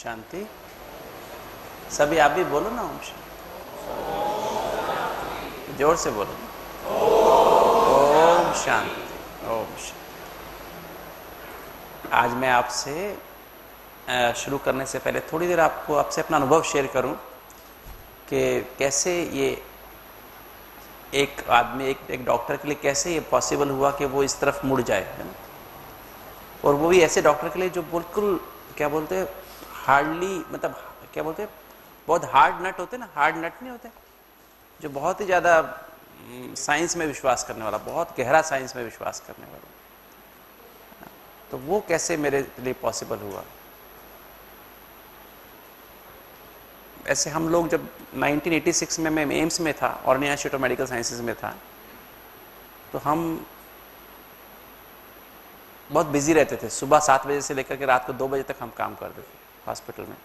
शांति। सभी आप भी बोलो ना ओम शांति, जोर से बोलो। ओम शांति, ओम शांति। आज मैं आपसे शुरू करने से पहले थोड़ी देर आपसे अपना अनुभव शेयर करूं कि कैसे ये एक आदमी एक डॉक्टर के लिए कैसे ये पॉसिबल हुआ कि वो इस तरफ मुड़ जाए, है ना। और वो भी ऐसे डॉक्टर के लिए जो बिल्कुल क्या बोलते हैं हार्डली, मतलब क्या बोलते हैं बहुत हार्ड नट होते ना, हार्ड नट नहीं होते, जो बहुत ही ज़्यादा साइंस में विश्वास करने वाला, बहुत गहरा साइंस में विश्वास करने वाला, तो वो कैसे मेरे लिए पॉसिबल हुआ। ऐसे हम लोग जब 1986 में मैं एम्स में था, ऑर्निया इंस्टीट्यूट ऑफ मेडिकल साइंसेज में था, तो हम बहुत बिजी रहते थे। सुबह 7 बजे से लेकर के रात को 2 बजे तक हम काम करते थे हॉस्पिटल में,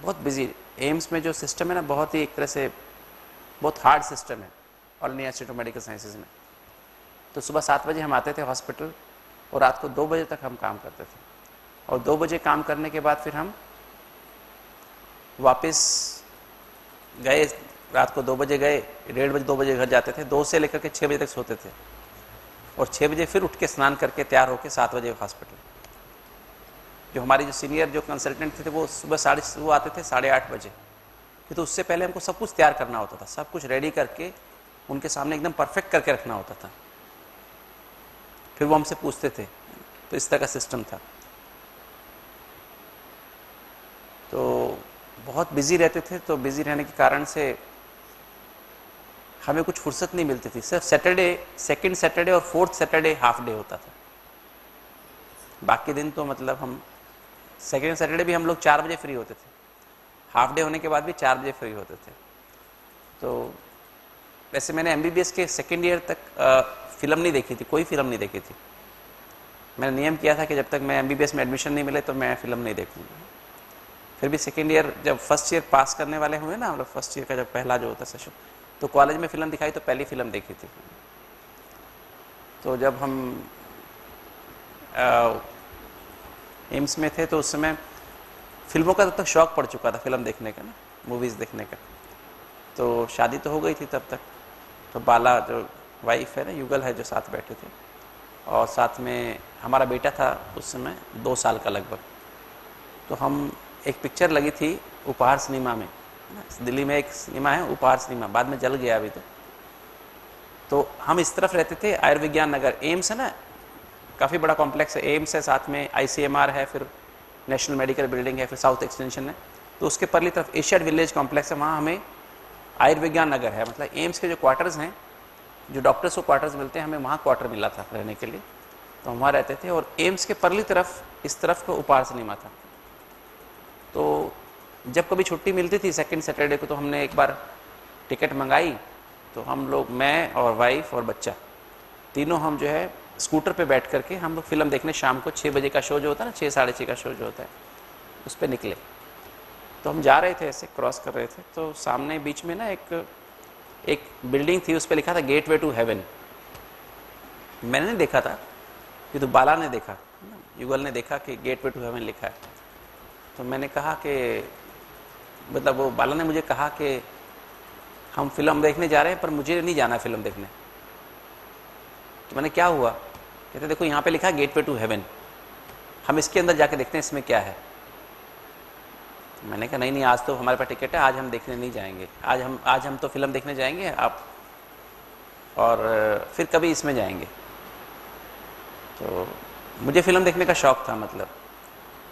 बहुत बिजी। एम्स में जो सिस्टम है ना, बहुत ही एक तरह से बहुत हार्ड सिस्टम है ऑर्निया इंस्टीट्यूट ऑफ मेडिकल साइंसेज में। तो सुबह 7 बजे हम आते थे हॉस्पिटल और रात को 2 बजे तक हम काम करते थे, और 2 बजे काम करने के बाद फिर हम वापस गए, रात को 2 बजे गए, 1:30 बजे 2 बजे घर जाते थे, 2 से लेकर के 6 बजे तक सोते थे, और 6 बजे फिर उठ के स्नान करके तैयार होकर 7 बजे हॉस्पिटल। जो हमारी जो सीनियर जो कंसल्टेंट थे वो वो आते थे 8:30 बजे, तो उससे पहले हमको सब कुछ तैयार करना होता था, सब कुछ रेडी करके उनके सामने एकदम परफेक्ट करके रखना होता था, फिर वो हमसे पूछते थे। तो इस तरह का सिस्टम था। तो बहुत बिजी रहते थे, तो बिजी रहने के कारण से हमें कुछ फुर्सत नहीं मिलती थी। सिर्फ सैटरडे, सेकंड सैटरडे और फोर्थ सैटरडे हाफ डे होता था। बाकी दिन तो मतलब हम सेकंड सैटरडे भी हम लोग 4 बजे फ्री होते थे, हाफ डे होने के बाद भी 4 बजे फ्री होते थे। तो वैसे मैंने MBBS के सेकेंड ईयर तक फिल्म नहीं देखी थी, कोई फिल्म नहीं देखी थी। मैंने नियम किया था कि जब तक मैं MBBS में एडमिशन नहीं मिले तो मैं फिल्म नहीं देखूंगा। फिर भी सेकेंड ईयर जब फर्स्ट ईयर पास करने वाले हुए ना, मतलब फर्स्ट ईयर का जब पहला जो होता सेशन, तो कॉलेज में फिल्म दिखाई तो पहली फिल्म देखी थी। तो जब हम एम्स में थे तो उस समय फिल्मों का तब तक शौक पड़ चुका था, फिल्म देखने का ना, मूवीज़ देखने का। तो शादी तो हो गई थी तब तक, तो बाला जो वाइफ है ना, युगल है, जो साथ बैठे थे, और साथ में हमारा बेटा था उस समय 2 साल का लगभग। तो हम एक पिक्चर लगी थी उपहार सिनेमा में, दिल्ली में एक सिनेमा है उपहार सिनेमा, बाद में जल गया अभी तो हम इस तरफ रहते थे, आयुर्विज्ञान नगर, एम्स है ना, काफ़ी बड़ा कॉम्प्लेक्स है, एम्स है, साथ में ICMR है, फिर नेशनल मेडिकल बिल्डिंग है, फिर साउथ एक्सटेंशन है। तो उसके परली तरफ एशियाड विलेज कॉम्प्लेक्स है, वहाँ हमें आयुर्विज्ञान नगर है, मतलब एम्स के जो क्वार्टर्स हैं, जो डॉक्टर्स को क्वार्टर्स मिलते हैं, हमें वहाँ क्वार्टर मिला था रहने के लिए। तो हम वहाँ रहते थे, और एम्स के परली तरफ इस तरफ को उपहार सिनेमा था। तो जब कभी छुट्टी मिलती थी सेकंड सैटरडे को, तो हमने एक बार टिकट मंगाई, तो हम लोग, मैं और वाइफ और बच्चा, तीनों हम जो है स्कूटर पे बैठ करके हम लोग फिल्म देखने शाम को 6 बजे का शो जो होता है ना, 6 साढ़े 6 का शो जो होता है, उस पर निकले। तो हम जा रहे थे, ऐसे क्रॉस कर रहे थे, तो सामने बीच में ना एक बिल्डिंग थी, उस पर लिखा था गेटवे टू हेवन। मैंने नहीं देखा था, कि तो बाला ने देखा, युगल ने देखा कि गेटवे टू हेवन लिखा है। तो मैंने कहा कि, मतलब वो बाला ने मुझे कहा कि हम फिल्म देखने जा रहे हैं, पर मुझे नहीं जाना फिल्म देखने। तो मैंने, क्या हुआ? कहते देखो यहाँ पे लिखा है गेटवे टू हेवन, हम इसके अंदर जाके देखते हैं इसमें क्या है। मैंने कहा नहीं, आज तो हमारे पास टिकट है, आज हम देखने नहीं जाएंगे, आज हम तो फिल्म देखने जाएंगे आप, और फिर कभी इसमें जाएंगे। तो मुझे फिल्म देखने का शौक था, मतलब,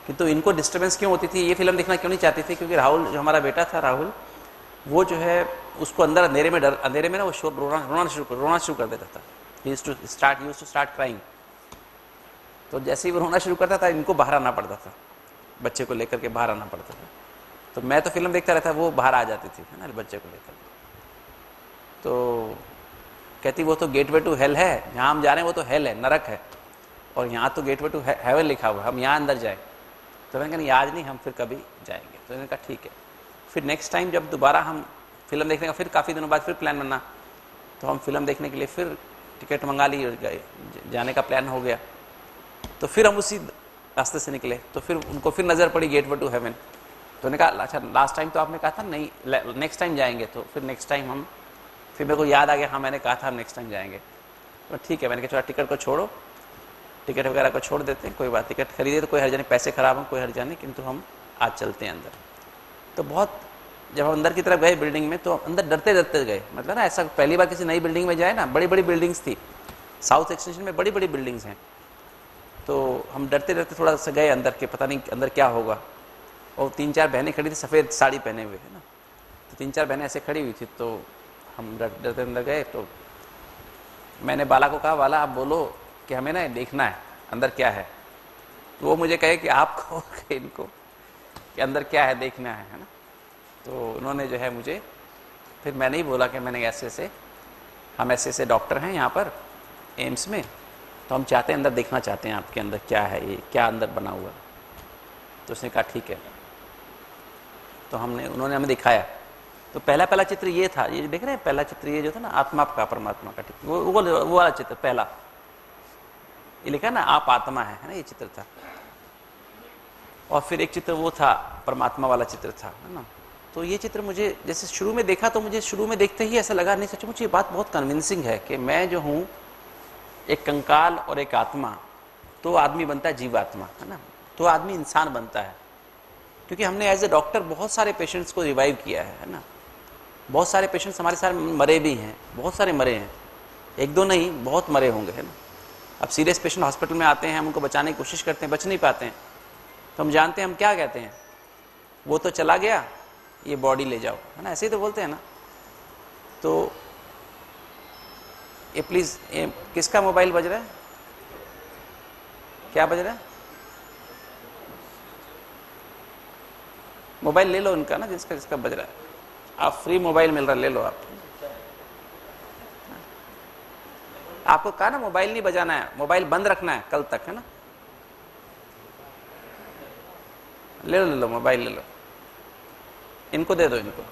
किंतु इनको डिस्टर्बेंस क्यों होती थी, ये फिल्म देखना क्यों नहीं चाहती थी? क्योंकि राहुल, जो हमारा बेटा था राहुल, वो जो है उसको अंदर अंधेरे में ना वो रोना शुरू कर देता था। He used to start crying. तो जैसे ही वो रोना शुरू करता था, इनको बाहर आना पड़ता था, बच्चे को लेकर के बाहर आना पड़ता था। तो मैं तो फिल्म देखता रहता, वो बाहर आ जाती थी, है ना, बच्चे को लेकर। तो कहती वो तो गेटवे टू हेल है, जहाँ हम जा रहे हैं वो तो हेल है, नरक है, और यहाँ तो गेटवे टू हेवन लिखा हुआ है, हम यहाँ अंदर जाए। तो मैंने कहा नहीं, आज नहीं, हम फिर कभी जाएंगे। तो मैंने कहा ठीक है। फिर नेक्स्ट टाइम जब दोबारा हम फिल्म देखने का, फिर काफ़ी दिनों बाद फिर प्लान बना, तो हम फिल्म देखने के लिए फिर टिकट मंगा ली और गए, जाने का प्लान हो गया। तो फिर हम उसी रास्ते से निकले, तो फिर उनको फिर नज़र पड़ी गेटवे टू हेवन। तो उन्होंने कहा अच्छा लास्ट टाइम तो आपने कहा था नहीं नेक्स्ट टाइम जाएंगे, तो फिर नेक्स्ट टाइम हम, फिर मेरे को याद आ गया हाँ मैंने कहा था हम नेक्स्ट टाइम जाएंगे। तो ठीक है, मैंने कहा चलो टिकट को छोड़ो, टिकट वगैरह को छोड़ देते हैं, कोई बात, टिकट खरीदे तो कोई हर्जा नहीं, पैसे खराब हों कोई हर्जा नहीं, किंतु हम आज चलते हैं अंदर। तो बहुत जब हम अंदर की तरफ गए बिल्डिंग में तो अंदर डरते डरते गए, मतलब ना ऐसा पहली बार किसी नई बिल्डिंग में जाए ना, बड़ी बड़ी बिल्डिंग्स थी, साउथ एक्सटेंशन में बड़ी बड़ी बिल्डिंग्स हैं, तो हम डरते डरते थोड़ा सा गए अंदर के, पता नहीं अंदर क्या होगा। और 3-4 बहनें खड़ी थी सफ़ेद साड़ी पहने हुए, है ना, तो 3-4 बहनें ऐसे खड़ी हुई थी, तो हम डरते अंदर गए। तो मैंने बाला को कहा बाला आप बोलो कि हमें ना देखना है अंदर क्या है, तो वो मुझे कहे कि आप कहो कि इनको कि अंदर क्या है देखना है ना। तो उन्होंने जो है मुझे, फिर मैंने ही बोला कि मैंने ऐसे हम ऐसे डॉक्टर हैं यहाँ पर एम्स में, तो हम चाहते हैं अंदर देखना चाहते हैं आपके अंदर क्या है, ये क्या अंदर बना हुआ। तो उसने कहा ठीक है, तो उन्होंने हमें दिखाया। तो पहला चित्र ये था, ये देख रहे हैं पहला चित्र ये जो था ना आत्मा का परमात्मा का, ठीक वो वाला चित्र पहला, ये लिखा ना आप आत्मा है ना, ये चित्र था। और फिर एक चित्र वो था परमात्मा वाला चित्र था, है ना। तो ये चित्र मुझे जैसे शुरू में देखा तो मुझे शुरू में देखते ही ऐसा लगा नहीं सचमुच ये बात बहुत कन्विंसिंग है कि मैं जो हूँ एक कंकाल और एक आत्मा, तो आदमी बनता है जीवात्मा, है ना, तो आदमी इंसान बनता है। क्योंकि हमने एज ए डॉक्टर बहुत सारे पेशेंट्स को रिवाइव किया है ना, बहुत सारे पेशेंट्स हमारे साथ मरे भी हैं, बहुत सारे मरे हैं, एक दो नहीं बहुत मरे होंगे, है ना। अब सीरियस पेशेंट हॉस्पिटल में आते हैं, हम उनको बचाने की कोशिश करते हैं, बच नहीं पाते हैं, तो हम जानते हैं हम क्या कहते हैं, वो तो चला गया ये बॉडी ले जाओ, है ना, ऐसे ही तो बोलते हैं ना। तो ये प्लीज़ किसका मोबाइल बज रहा है, क्या बज रहा है? मोबाइल ले लो उनका ना, जिसका बज रहा है, आप फ्री मोबाइल मिल रहा है ले लो आप। आपको कहा ना मोबाइल नहीं बजाना है, मोबाइल बंद रखना है कल तक, है ना। ले लो मोबाइल ले लो, इनको दे दो, इनको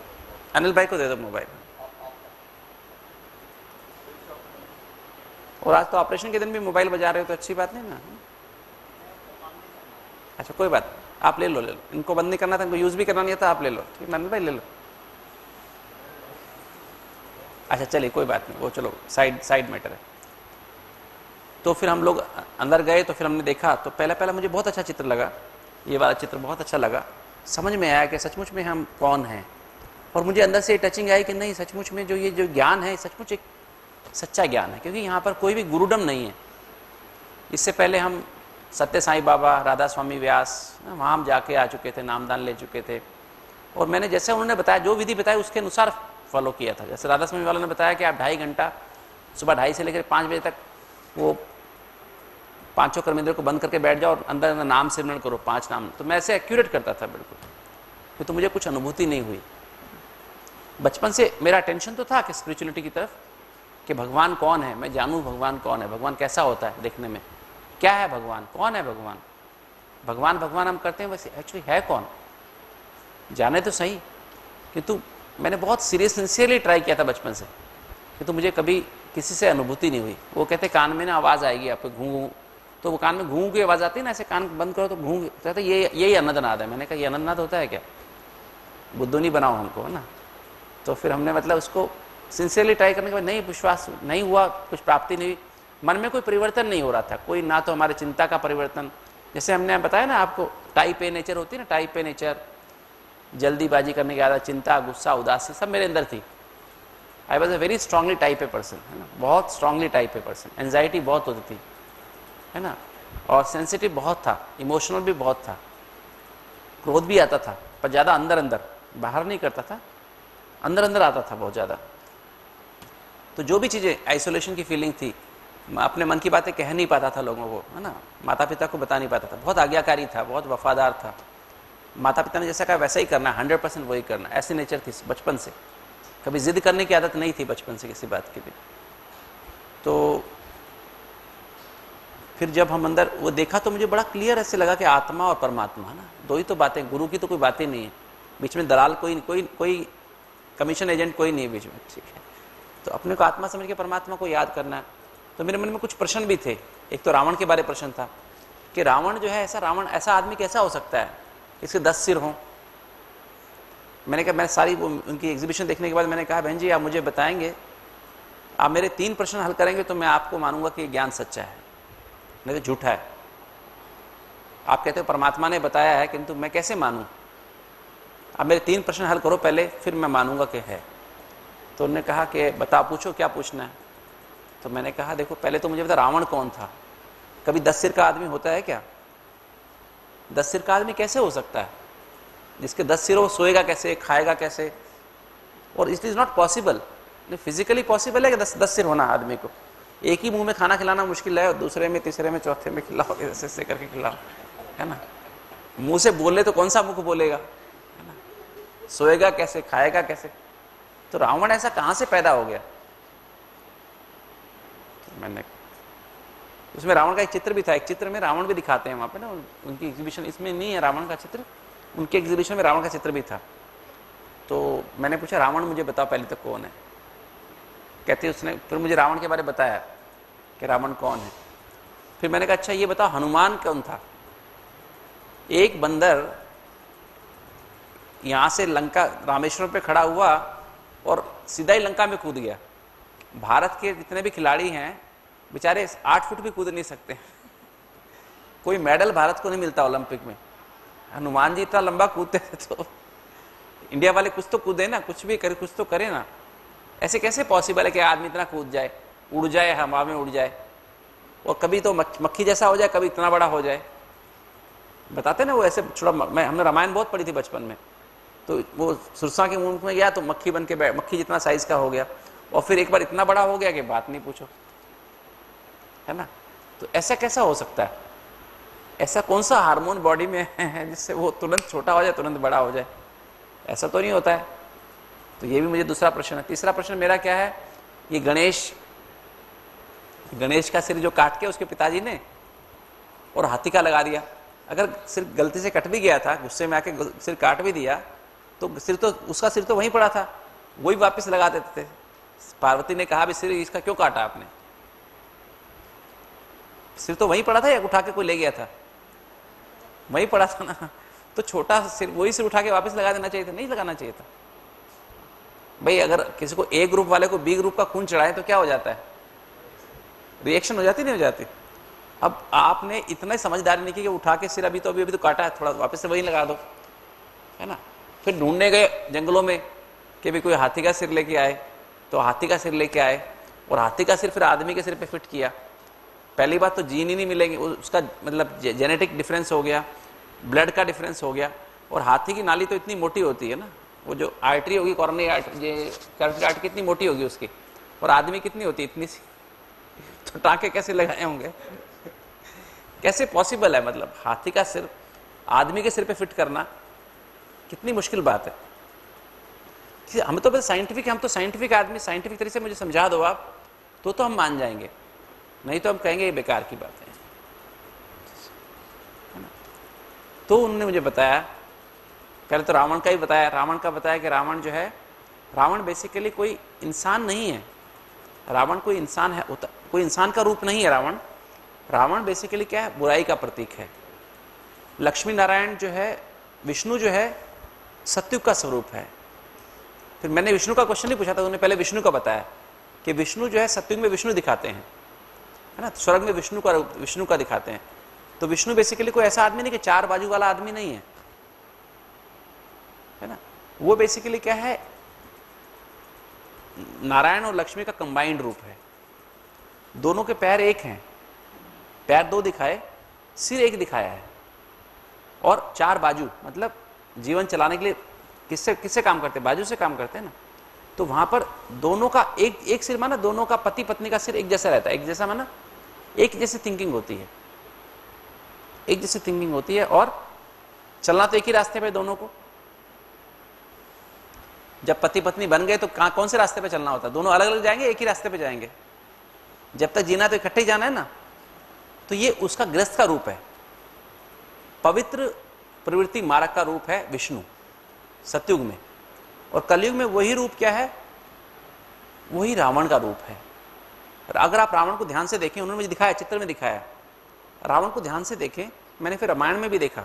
अनिल भाई को दे दो मोबाइल। और आज तो ऑपरेशन के दिन भी मोबाइल बजा रहे हो तो अच्छी बात नहीं ना। अच्छा कोई बात, आप ले लो इनको बंद नहीं करना था, इनको यूज भी करना नहीं था, आप ले लो, ठीक है अनिल भाई ले लो। अच्छा चलिए कोई बात नहीं, वो चलो साइड मैटर है। तो फिर हम लोग अंदर गए, तो फिर हमने देखा, तो पहला मुझे बहुत अच्छा चित्र लगा, ये वाला चित्र बहुत अच्छा लगा, समझ में आया कि सचमुच में हम कौन हैं। और मुझे अंदर से टचिंग आई कि नहीं सचमुच में जो ये जो ज्ञान है सचमुच एक सच्चा ज्ञान है, क्योंकि यहाँ पर कोई भी गुरुडम नहीं है। इससे पहले हम सत्य साईं बाबा, राधा स्वामी व्यास, वहाँ हम जाके आ चुके थे, नामदान ले चुके थे, और मैंने जैसे उन्होंने बताया जो विधि बताई उसके अनुसार फॉलो किया था। जैसे राधा स्वामी वालों ने बताया कि आप 2.5 घंटा सुबह 2:30 से लेकर 5 बजे तक वो 5 कर्मेंद्र को बंद करके बैठ जाओ और अंदर अंदर नाम सिमरण करो, 5 नाम। तो मैं ऐसे एक्यूरेट करता था बिल्कुल, फिर तो मुझे कुछ अनुभूति नहीं हुई। बचपन से मेरा टेंशन तो था कि स्पिरिचुअलिटी की तरफ, कि भगवान कौन है, मैं जानूँ भगवान कौन है, भगवान कैसा होता है देखने में, क्या है भगवान, कौन है भगवान, भगवान हम करते हैं, वैसे एक्चुअली है कौन, जाने तो सही। किंतु मैंने बहुत सिंसियरली ट्राई किया था बचपन से, किंतु मुझे कभी किसी से अनुभूति नहीं हुई। वो कहते कान में ना आवाज़ आएगी आपको घूं, तो वो कान में घूं की आवाज़ आती है ना, ऐसे कान बंद करो तो घूं, कहते यही अनंतनाद है। मैंने कहा ये अनंतनाद होता है क्या, बुद्धू नहीं बनाओ हमको, है ना। तो फिर हमने मतलब उसको सिंसियरली ट्राई करने के बाद नहीं, विश्वास नहीं हुआ, कुछ प्राप्ति नहीं हुई, मन में कोई परिवर्तन नहीं हो रहा था, कोई ना तो हमारे चिंता का परिवर्तन, जैसे हमने बताया ना आपको टाइप ए नेचर होती है ना, टाइप ए नेचर, जल्दीबाजी करने की आदत, चिंता, गुस्सा, उदासी सब मेरे अंदर थी। I was a very strongly type a person, है ना, बहुत strongly type a person. Anxiety बहुत होती थी, है ना, और सेंसिटिव बहुत था, इमोशनल भी बहुत था, क्रोध भी आता था, पर ज़्यादा अंदर अंदर, बाहर नहीं करता था, अंदर अंदर आता था बहुत ज़्यादा। तो जो भी चीज़ें, आइसोलेशन की फीलिंग थी, अपने मन की बातें कह नहीं पाता था लोगों को, है ना, माता पिता को बता नहीं पाता था, बहुत आज्ञाकारी था, बहुत वफादार था, माता पिता ने जैसा कहा वैसा ही करना, 100% वही करना, ऐसी नेचर थी बचपन से। कभी जिद करने की आदत नहीं थी बचपन से किसी बात की भी। तो फिर जब हम अंदर वो देखा तो मुझे बड़ा क्लियर ऐसे लगा कि आत्मा और परमात्मा, है ना, दो ही तो बातें, गुरु की तो कोई बातें नहीं है, बीच में दलाल कोई कमीशन एजेंट कोई नहीं है बीच में, ठीक है। तो अपने को आत्मा समझ के परमात्मा को याद करना है। तो मेरे मन में कुछ प्रश्न भी थे। एक तो रावण के बारे में प्रश्न था कि रावण जो है, रावण ऐसा आदमी कैसा हो सकता है, इसके 10 सिर हों, मैंने कहा, मैं सारी वो उनकी एग्जीबिशन देखने के बाद मैंने कहा, बहन जी आप मुझे बताएंगे, आप मेरे 3 प्रश्न हल करेंगे तो मैं आपको मानूंगा कि ज्ञान सच्चा है, नहीं तो झूठा है। आप कहते हो परमात्मा ने बताया है, किंतु मैं कैसे मानूं? आप मेरे 3 प्रश्न हल करो पहले, फिर मैं मानूंगा कि है। तो उन्होंने कहा कि बता, पूछो क्या पूछना है। तो मैंने कहा, देखो पहले तो मुझे बता, रावण कौन था? कभी 10 सिर का आदमी होता है क्या? 10 सिर का आदमी कैसे हो सकता है? जिसके 10 सिर हो, सोएगा कैसे, खाएगा कैसे? और it is not possible. Physically possible है कि 10 सिर होना आदमी को? एक ही मुंह में खाना खिलाना मुश्किल है, और दूसरे में, तीसरे में, चौथे में खिलाओगे, ऐसे करके खिलाओ, है ना। मुंह से बोले तो कौन सा मुख बोलेगा, है ना। सोएगा कैसे, खाएगा कैसे? तो रावण ऐसा कहां से पैदा हो गया? तो मैंने, उसमें रावण का एक चित्र भी था, एक चित्र में रावण भी दिखाते हैं वहां पे ना, उनकी एग्जीबिशन, इसमें नहीं है रावण का चित्र, उनके एग्जीबिशन में रावण का चित्र भी था। तो मैंने पूछा, रावण मुझे बताओ पहले तो कौन है? कहते उसने फिर मुझे रावण के बारे में बताया कि रावण कौन है। फिर मैंने कहा, अच्छा ये बताओ हनुमान कौन था? एक बंदर यहां से लंका, रामेश्वरम पे खड़ा हुआ और सीधा ही लंका में कूद गया। भारत के जितने भी खिलाड़ी हैं बेचारे 8 फुट भी कूद नहीं सकते, कोई मेडल भारत को नहीं मिलता ओलंपिक में। हनुमान जी इतना लंबा कूदते थे, तो इंडिया वाले कुछ तो कूदे ना, कुछ भी करे, कुछ तो करे ना। ऐसे कैसे पॉसिबल है कि आदमी इतना कूद जाए, उड़ जाए, हवा में उड़ जाए, और कभी तो मक्खी जैसा हो जाए, कभी इतना बड़ा हो जाए। बताते ना वो ऐसे छोटा, हमने रामायण बहुत पढ़ी थी बचपन में, तो वो सुरसा के मुंह में गया तो मक्खी बन के मक्खी जितना साइज का हो गया, और फिर एक बार इतना बड़ा हो गया कि बात नहीं पूछो, है ना। तो ऐसा कैसा हो सकता है? ऐसा कौन सा हार्मोन बॉडी में है जिससे वो तुरंत छोटा हो जाए, तुरंत बड़ा हो जाए? ऐसा तो नहीं होता है। तो ये भी मुझे दूसरा प्रश्न है। तीसरा प्रश्न मेरा क्या है, ये गणेश का सिर जो काट के उसके पिताजी ने और हाथी का लगा दिया। अगर सिर गलती से कट भी गया था, गुस्से में आके सिर काट भी दिया, तो उसका सिर तो वहीं पड़ा था, वही वापस लगा देते थे। पार्वती ने कहा, भी सिर इसका क्यों काटा आपने? सिर तो वहीं पड़ा था या उठा के कोई ले गया था? वहीं पड़ा था ना। तो छोटा सिर, वही सिर उठा के वापस लगा देना चाहिए था, नहीं लगाना चाहिए था। भाई अगर किसी को ए ग्रुप वाले को बी ग्रुप का खून चढ़ाए तो क्या हो जाता है? रिएक्शन हो जाती नहीं हो जाती? अब आपने इतना समझदारी नहीं की कि उठा के सिर अभी तो काटा है, थोड़ा वापस से वही लगा दो, है ना। फिर ढूंढने गए जंगलों में कि भी कोई हाथी का सिर लेके आए, तो हाथी का सिर लेके आए, और हाथी का सिर फिर आदमी के सिर पे फिट किया। पहली बात तो जीन ही नहीं मिलेंगे, उसका मतलब जेनेटिक डिफरेंस हो गया, ब्लड का डिफरेंस हो गया। और हाथी की नाली तो इतनी मोटी होती है ना, वो जो आर्टरी होगी, कॉर्नरी आर्टरी, आर्टरी कितनी मोटी होगी उसकी, और आदमी कितनी होती है, इतनी सी। तो टाँके कैसे लगाए होंगे? कैसे पॉसिबल है? मतलब हाथी का सिर आदमी के सिर पे फिट करना कितनी मुश्किल बात है। हम तो बस साइंटिफिक, हम तो साइंटिफिक आदमी, साइंटिफिक तरीके से मुझे समझा दो आप, तो हम मान जाएंगे, नहीं तो हम कहेंगे ये बेकार की बात है ना। तो उन्होंने मुझे बताया, पहले तो रावण का ही बताया, रावण का बताया कि रावण जो है, रावण बेसिकली कोई इंसान नहीं है। रावण कोई इंसान है, कोई इंसान का रूप नहीं है रावण। रावण बेसिकली क्या है? बुराई का प्रतीक है। लक्ष्मी नारायण जो है, विष्णु जो है, सत्युग का स्वरूप है। फिर मैंने विष्णु का क्वेश्चन नहीं पूछा था, उन्होंने पहले विष्णु का बताया कि विष्णु जो है सत्युग में विष्णु दिखाते हैं, है ना, स्वर्ग में विष्णु का दिखाते हैं। तो विष्णु बेसिकली कोई ऐसा आदमी नहीं कि 4 बाजू वाला आदमी नहीं है ना। वो बेसिकली क्या है? नारायण और लक्ष्मी का कंबाइंड रूप है। दोनों के पैर एक हैं, पैर 2 दिखाए, सिर 1 दिखाया है, और 4 बाजू, मतलब जीवन चलाने के लिए किससे काम करते हैं? बाजू से काम करते हैं ना। तो वहां पर दोनों का एक सिर माना, दोनों का पति पत्नी का सिर एक जैसा रहता है, एक जैसा माना, एक जैसी थिंकिंग होती है, एक जैसी थिंकिंग होती है, और चलना तो एक ही रास्ते पे दोनों को। जब पति पत्नी बन गए तो कौन से रास्ते पे चलना होता है? दोनों अलग अलग जाएंगे, एक ही रास्ते पे जाएंगे? जब तक जीना तो इकट्ठे ही जाना है ना। तो ये उसका गृहस्थ का रूप है, पवित्र प्रवृत्ति मार्ग का रूप है विष्णु सतयुग में। और कलयुग में वही रूप क्या है? वही रावण का रूप है। और अगर आप रावण को ध्यान से देखें, उन्होंने मुझे दिखाया, चित्र में दिखाया, रावण को ध्यान से देखें, मैंने फिर रामायण में भी देखा,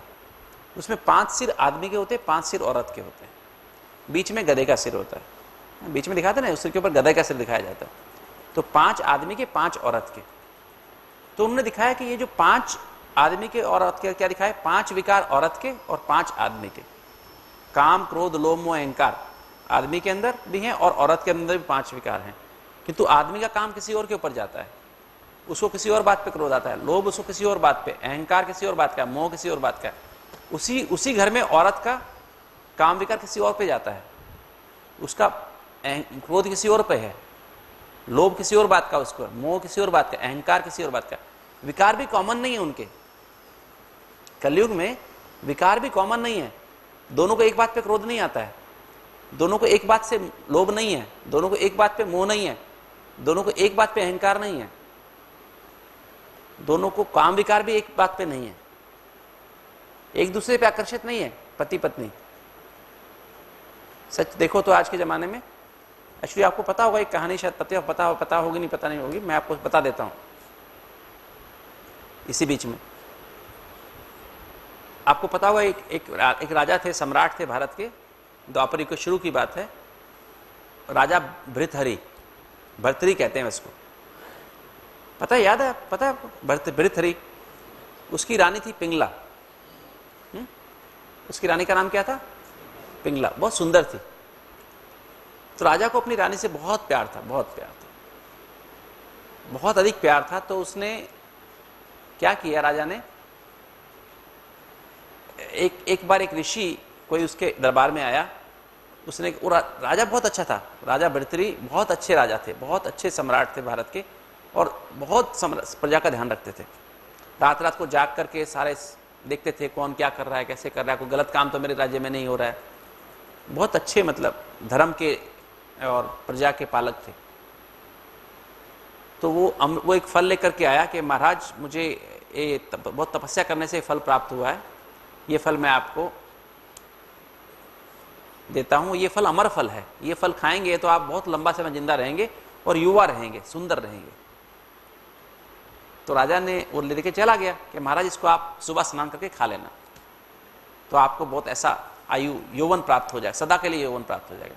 उसमें 5 सिर आदमी के होते हैं, 5 सिर औरत के होते हैं। बीच में गधे का सिर होता है, बीच में दिखाते ना, उस सिर के ऊपर गधे का सिर दिखाया जाता है। तो 5 आदमी के 5 औरत के, तो उन्होंने दिखाया कि ये जो 5 आदमी के और औरत के क्या दिखाए, 5 विकार औरत के और 5 आदमी के। काम, क्रोध, लोभ, मोह, अहंकार आदमी के अंदर भी हैं और औरत के अंदर भी 5 विकार हैं। किंतु आदमी का काम किसी और के ऊपर जाता है, उसको किसी और बात पे क्रोध आता है, लोभ उसको किसी और बात पे, अहंकार किसी और बात का, मोह किसी और बात का। उसी घर में औरत का काम विकार किसी और पे जाता है, उसका क्रोध किसी और पे है, लोभ किसी और बात का, उसको मोह किसी और बात का, अहंकार किसी और बात का। विकार भी कॉमन नहीं है उनके, कलयुग में विकार भी कॉमन नहीं है। दोनों को एक बात पे क्रोध नहीं आता है, दोनों को एक बात से लोभ नहीं है, दोनों को एक बात पे मोह नहीं है, दोनों को एक बात पे अहंकार नहीं है, दोनों को काम विकार भी एक बात पे नहीं है, एक दूसरे पे आकर्षित नहीं है पति पत्नी। सच देखो तो आज के जमाने में एक्चुअली आपको पता होगा, एक कहानी शायद पता होगी नहीं, पता नहीं होगी, मैं आपको बता देता हूं इसी बीच में। आपको पता होगा एक राजा थे, सम्राट थे भारत के, द्वापर युग के शुरू की बात है। राजा भृतहरि, भर्तृहरि कहते हैं उसको, पता है, याद है, पता है आपको भृतहरि? उसकी रानी थी पिंगला। उसकी रानी का नाम क्या था? पिंगला। बहुत सुंदर थी। तो राजा को अपनी रानी से बहुत प्यार था, बहुत प्यार था, बहुत अधिक प्यार था। तो उसने क्या किया, राजा ने एक बार एक ऋषि कोई उसके दरबार में आया, उसने राजा बहुत अच्छा था, राजा भर्तृहरि बहुत अच्छे राजा थे, बहुत अच्छे सम्राट थे भारत के, और बहुत प्रजा का ध्यान रखते थे। रात रात को जाग करके सारे देखते थे कौन क्या कर रहा है, कैसे कर रहा है, कोई गलत काम तो मेरे राज्य में नहीं हो रहा है। बहुत अच्छे, मतलब धर्म के और प्रजा के पालक थे। तो वो एक फल लेकर के आया कि महाराज मुझे बहुत तपस्या करने से फल प्राप्त हुआ है, ये फल मैं आपको देता हूं, ये फल अमर फल है, ये फल खाएंगे तो आप बहुत लंबा समय जिंदा रहेंगे और युवा रहेंगे, सुंदर रहेंगे। तो राजा ने वो लेके चला गया कि महाराज इसको आप सुबह स्नान करके खा लेना, तो आपको बहुत ऐसा यौवन प्राप्त हो जाएगा, सदा के लिए यौवन प्राप्त हो जाएगा।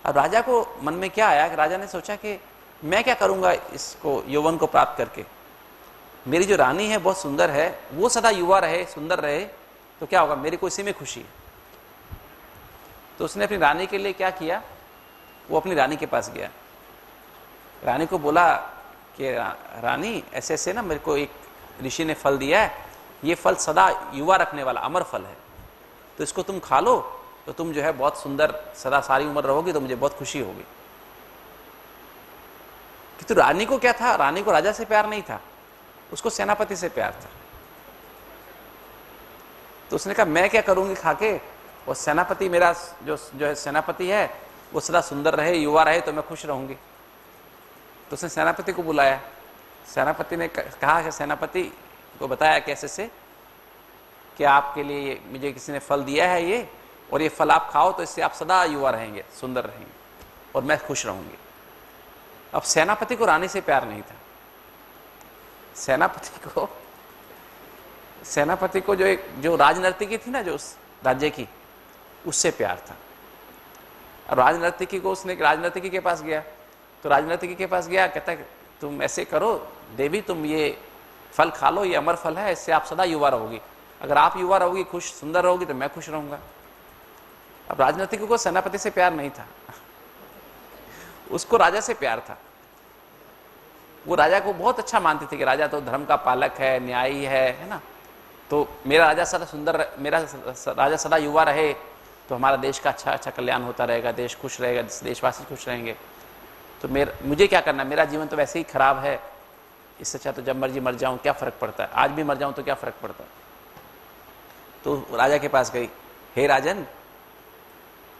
अब राजा को मन में क्या आया कि राजा ने सोचा कि मैं क्या करूंगा इसको यौवन को प्राप्त करके, मेरी जो रानी है बहुत सुंदर है, वो सदा युवा रहे, सुंदर रहे, तो क्या होगा, मेरे को इसी में खुशी है। तो उसने अपनी रानी के लिए क्या किया, वो अपनी रानी के पास गया, रानी को बोला कि रानी ऐसे ऐसे ना मेरे को एक ऋषि ने फल दिया है, ये फल सदा युवा रखने वाला अमर फल है, तो इसको तुम खा लो तो तुम जो है बहुत सुंदर सदा सारी उम्र रहोगी, तो मुझे बहुत खुशी होगी। तो रानी को क्या था, रानी को राजा से प्यार नहीं था, उसको सेनापति से प्यार था। तो उसने कहा मैं क्या करूंगी खा के, और सेनापति मेरा जो है सेनापति है वो सदा सुंदर रहे, युवा रहे, तो मैं खुश रहूंगी। तो उसने सेनापति को बुलाया, सेनापति ने कहा कि सेनापति को बताया कैसे से कि आपके लिए मुझे किसी ने फल दिया है ये, और ये फल आप खाओ तो इससे आप सदा युवा रहेंगे, सुंदर रहेंगे, और मैं खुश रहूंगी। अब सेनापति को रानी से प्यार नहीं था, सेनापति को जो राजनर्तकी थी ना, जो उस राज्य की, उससे प्यार था। और राजनर्तकी को उसने राजनर्तकी के पास गया, तो राजनर्तकी के पास गया, कहता है तुम ऐसे करो देवी, तुम ये फल खा लो, ये अमर फल है, इससे आप सदा युवा रहोगी, अगर आप युवा रहोगी, खुश सुंदर रहोगी, तो मैं खुश रहूंगा। अब राजनर्तकी को सेनापति से प्यार नहीं था, उसको राजा से प्यार था। वो राजा को बहुत अच्छा मानती थी कि राजा तो धर्म का पालक है, न्यायी है ना, तो मेरा राजा सदा सुंदर, मेरा राजा सदा युवा रहे तो हमारा देश का अच्छा कल्याण होता रहेगा, देश खुश रहेगा, देशवासी खुश रहेंगे। तो मुझे क्या करना, मेरा जीवन तो वैसे ही खराब है, इससे अच्छा तो जब मर्जी मर जाऊं, क्या फर्क पड़ता है, आज भी मर जाऊं तो क्या फर्क पड़ता है। तो राजा के पास गई, हे राजन,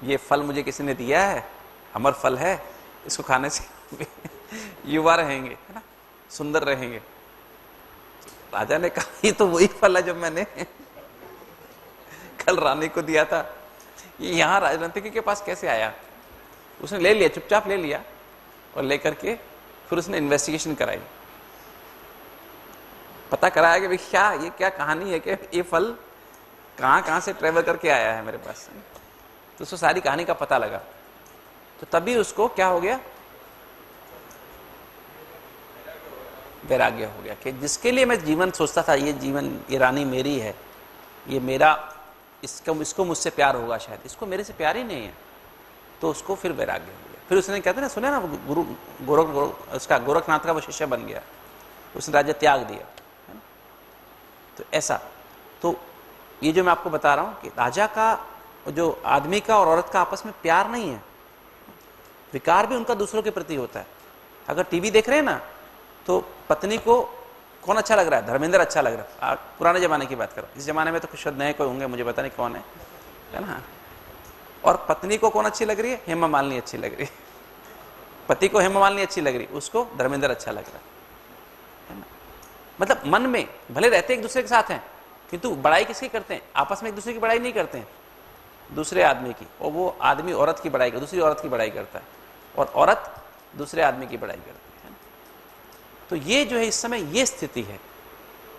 ये फल मुझे किसी ने दिया है, अमर फल है, इसको खाने से युवा रहेंगे, है ना, सुंदर रहेंगे। राजा ने कहा ये तो वही फल है जो मैंने कल रानी को दिया था, ये यहाँ राजनर्तकी के पास कैसे आया। उसने ले लिया, चुपचाप ले लिया, और लेकर के फिर उसने इन्वेस्टिगेशन कराई, पता कराया कि भाई क्या कहानी है कि ये फल कहाँ से ट्रेवल करके आया है मेरे पास। तो उसको सारी कहानी का पता लगा, तो तभी उसको क्या हो गया, वैराग्य हो गया कि जिसके लिए मैं जीवन सोचता था, ये जीवन, ये रानी मेरी है, ये मेरा, इसको मुझसे प्यार होगा, शायद इसको मेरे से प्यार ही नहीं है, तो उसको फिर वैराग्य हो गया। फिर उसने कहते ना, सुने ना, उसका गोरखनाथ का वो शिष्य बन गया, उसने राज्य त्याग दिया, है ना। तो ऐसा, तो ये जो मैं आपको बता रहा हूं कि राजा का, जो आदमी का और औरत का आपस में प्यार नहीं है, विकार भी उनका दूसरों के प्रति होता है। अगर टीवी देख रहे हैं ना, तो पत्नी को कौन अच्छा लग रहा है, धर्मेंद्र अच्छा लग रहा है, पुराने जमाने की बात करो, इस जमाने में तो कुछ नए कोई होंगे, मुझे पता नहीं कौन है ना। और पत्नी को कौन अच्छी लग रही है, हेमा मालिनी अच्छी लग रही है। पति को हेमा मालिनी अच्छी लग रही, उसको धर्मेंद्र अच्छा लग रहा है ना। मतलब मन में भले रहते एक दूसरे के साथ हैं, किंतु बड़ाई किसकी करते हैं, आपस में एक दूसरे की बड़ाई नहीं करते हैं, दूसरे आदमी की, और वो आदमी औरत की बड़ाई, दूसरी औरत की बड़ाई करता है, और औरत दूसरे आदमी की बड़ाई करती है। तो ये जो है इस समय ये स्थिति है।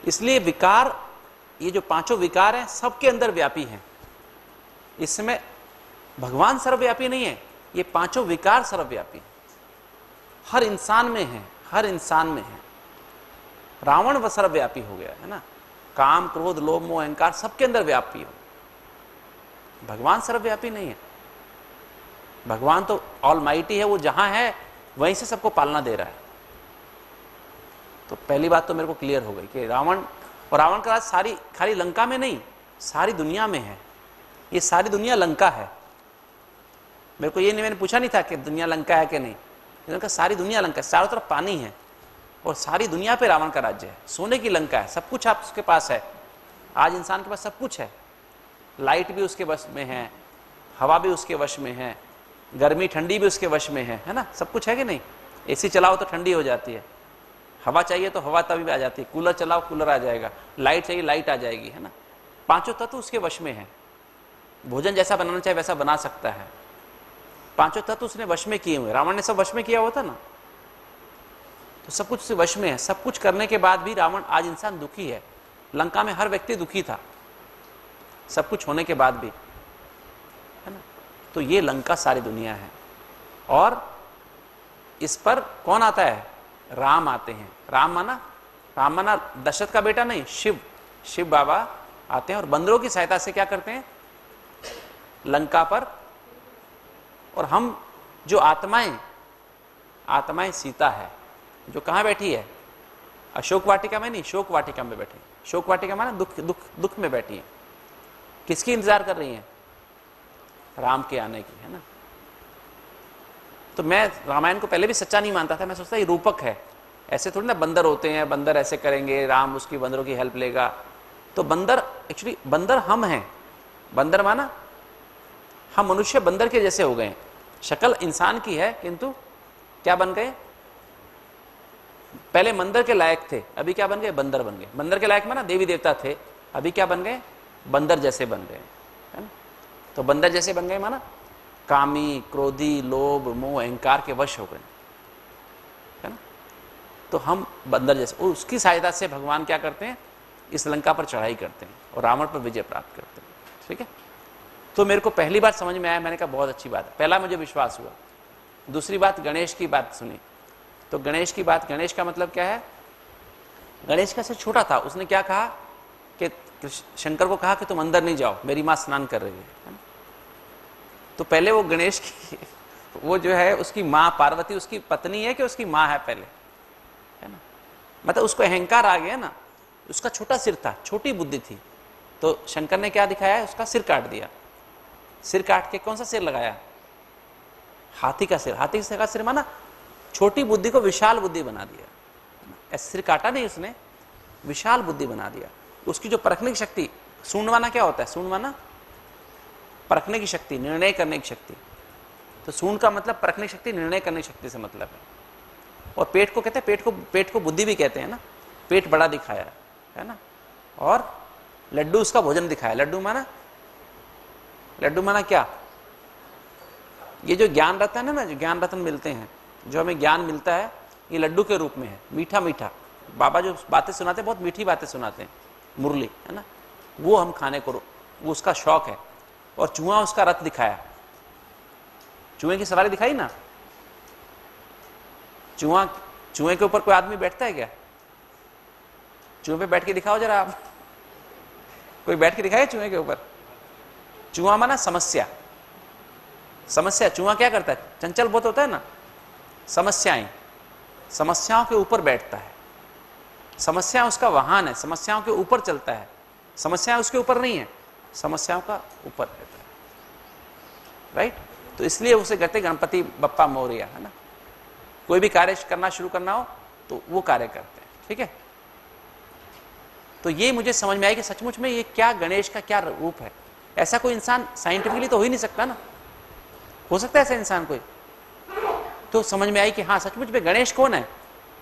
इसलिए विकार, ये जो पांचों विकार हैं, सबके अंदर व्यापी हैं। इस समय भगवान सर्वव्यापी नहीं है, ये पांचों विकार सर्वव्यापी हैं, हर इंसान में है, हर इंसान में है। रावण वह सर्वव्यापी हो गया है ना, काम, क्रोध, लोभ, मोह, अहंकार सबके अंदर व्यापी हो। भगवान सर्वव्यापी नहीं है, भगवान तो ऑलमाइटी है, वो जहां है वहीं से सबको पालना दे रहा है। तो पहली बात तो मेरे को क्लियर हो गई कि रावण, और रावण का राज सारी, खाली लंका में नहीं, सारी दुनिया में है। ये सारी दुनिया लंका है। मेरे को ये नहीं, मैंने पूछा नहीं था कि दुनिया लंका है कि नहीं, लेकिन सारी दुनिया लंका है, चारों तरफ पानी है, और सारी दुनिया पे रावण का राज्य है। सोने की लंका है, सब कुछ आप उसके पास है। आज इंसान के पास सब कुछ है, लाइट भी उसके वश में है, हवा भी उसके वश में है, गर्मी ठंडी भी उसके वश में है ना, सब कुछ है कि नहीं। एसी चलाओ तो ठंडी हो जाती है, हवा चाहिए तो हवा तभी आ जाती है, कूलर चलाओ कूलर आ जाएगा, लाइट चाहिए लाइट आ जाएगी, है ना। पांचों तत्व उसके वश में है। भोजन जैसा बनाना चाहे वैसा बना सकता है। पांचों तत्व उसने वश में किए हुए। रावण ने सब वश में किया हुआ था ना, तो सब कुछ उसके वश में है। सब कुछ करने के बाद भी रावण, आज इंसान दुखी है। लंका में हर व्यक्ति दुखी था, सब कुछ होने के बाद भी, है ना। तो ये लंका सारी दुनिया है। और इस पर कौन आता है, राम आते हैं। राम माना दशरथ का बेटा नहीं, शिव बाबा आते हैं, और बंदरों की सहायता से क्या करते हैं, लंका पर। और हम जो आत्माएं सीता है, जो कहां बैठी है, अशोक वाटिका में नहीं, शोक वाटिका में बैठी। शोक वाटिका माना दुख में बैठी है। किसकी इंतजार कर रही है, राम के आने की, है ना। तो मैं रामायण को पहले भी सच्चा नहीं मानता था, मैं सोचता ये रूपक है। ऐसे थोड़ी ना बंदर होते हैं, बंदर ऐसे करेंगे, राम उसकी बंदरों की हेल्प लेगा। तो बंदर, एक्चुअली बंदर हम हैं। बंदर माना हम मनुष्य बंदर के जैसे हो गए। शक्ल इंसान की है, किंतु क्या बन गए, पहले मंदिर के लायक थे, अभी क्या बन गए, बंदर बन गए। बंदर के लायक माना देवी देवता थे, अभी क्या बन गए, बंदर जैसे बन गए, है ना। तो बंदर जैसे बन गए माना कामी, क्रोधी, लोभ, मोह, अहंकार के वश हो गए, है ना। तो हम बंदर जैसे, और उसकी सहायता से भगवान क्या करते हैं, इस लंका पर चढ़ाई करते हैं और रावण पर विजय प्राप्त करते हैं। ठीक है। तो मेरे को पहली बार समझ में आया, मैंने कहा बहुत अच्छी बात है, पहला मुझे विश्वास हुआ। दूसरी बात, गणेश की बात सुनी, तो गणेश की बात, गणेश का मतलब क्या है, गणेश का सिर छोटा था। उसने क्या कहा कि शंकर को कहा कि तुम अंदर नहीं जाओ, मेरी माँ स्नान कर रही है। तो पहले वो गणेश की, वो जो है उसकी माँ पार्वती उसकी पत्नी है कि उसकी माँ है पहले, है ना। मतलब उसको अहंकार आ गया ना, उसका छोटा सिर था, छोटी बुद्धि थी। तो शंकर ने क्या दिखाया, उसका सिर काट दिया। सिर काट के कौन सा सिर लगाया, हाथी का सिर। हाथी का सिर माना छोटी बुद्धि को विशाल बुद्धि बना दिया। ऐसे सिर काटा नहीं उसने, विशाल बुद्धि बना दिया। उसकी जो परखने की शक्ति, सूंड माना क्या होता है, सूंड माना परखने की शक्ति, निर्णय करने की शक्ति। तो सूंड का मतलब परखने की शक्ति, निर्णय करने की शक्ति से मतलब है। और पेट को कहते हैं, पेट को बुद्धि भी कहते हैं ना। पेट बड़ा दिखाया है ना। और लड्डू उसका भोजन दिखाया। लड्डू माना क्या, ये जो ज्ञान रतन है ना, जो ज्ञान रतन मिलते हैं, जो हमें ज्ञान मिलता है, ये लड्डू के रूप में है, मीठा मीठा। बाबा जो बातें सुनाते हैं, बहुत मीठी बातें सुनाते हैं, मुरली, है ना। वो हम खाने को, वो उसका शौक है। और चूहा उसका रथ दिखाया, चूहे की सवारी दिखाई ना, चूहे के ऊपर कोई आदमी बैठता है क्या? चूहे पे बैठ के दिखाओ जरा आप, कोई बैठ के दिखाए चूहे के ऊपर? चूहा माना समस्या, समस्या। चूहा क्या करता है? चंचल बहुत होता है ना, समस्याओं के ऊपर बैठता है, समस्या उसका वाहन है, समस्याओं के ऊपर चलता है, समस्या उसके ऊपर नहीं है, समस्याओं का ऊपर रहता है, राइट? तो इसलिए उसे कहते गणपति बप्पा मोरया, है ना। कोई भी कार्य करना शुरू करना हो तो वो कार्य करते हैं, ठीक है। तो ये मुझे समझ में आया कि सचमुच में ये क्या गणेश का क्या रूप है। ऐसा कोई इंसान साइंटिफिकली तो हो ही नहीं सकता ना, हो सकता है ऐसा इंसान कोई? तो समझ में आई कि हाँ सचमुच में गणेश कौन है?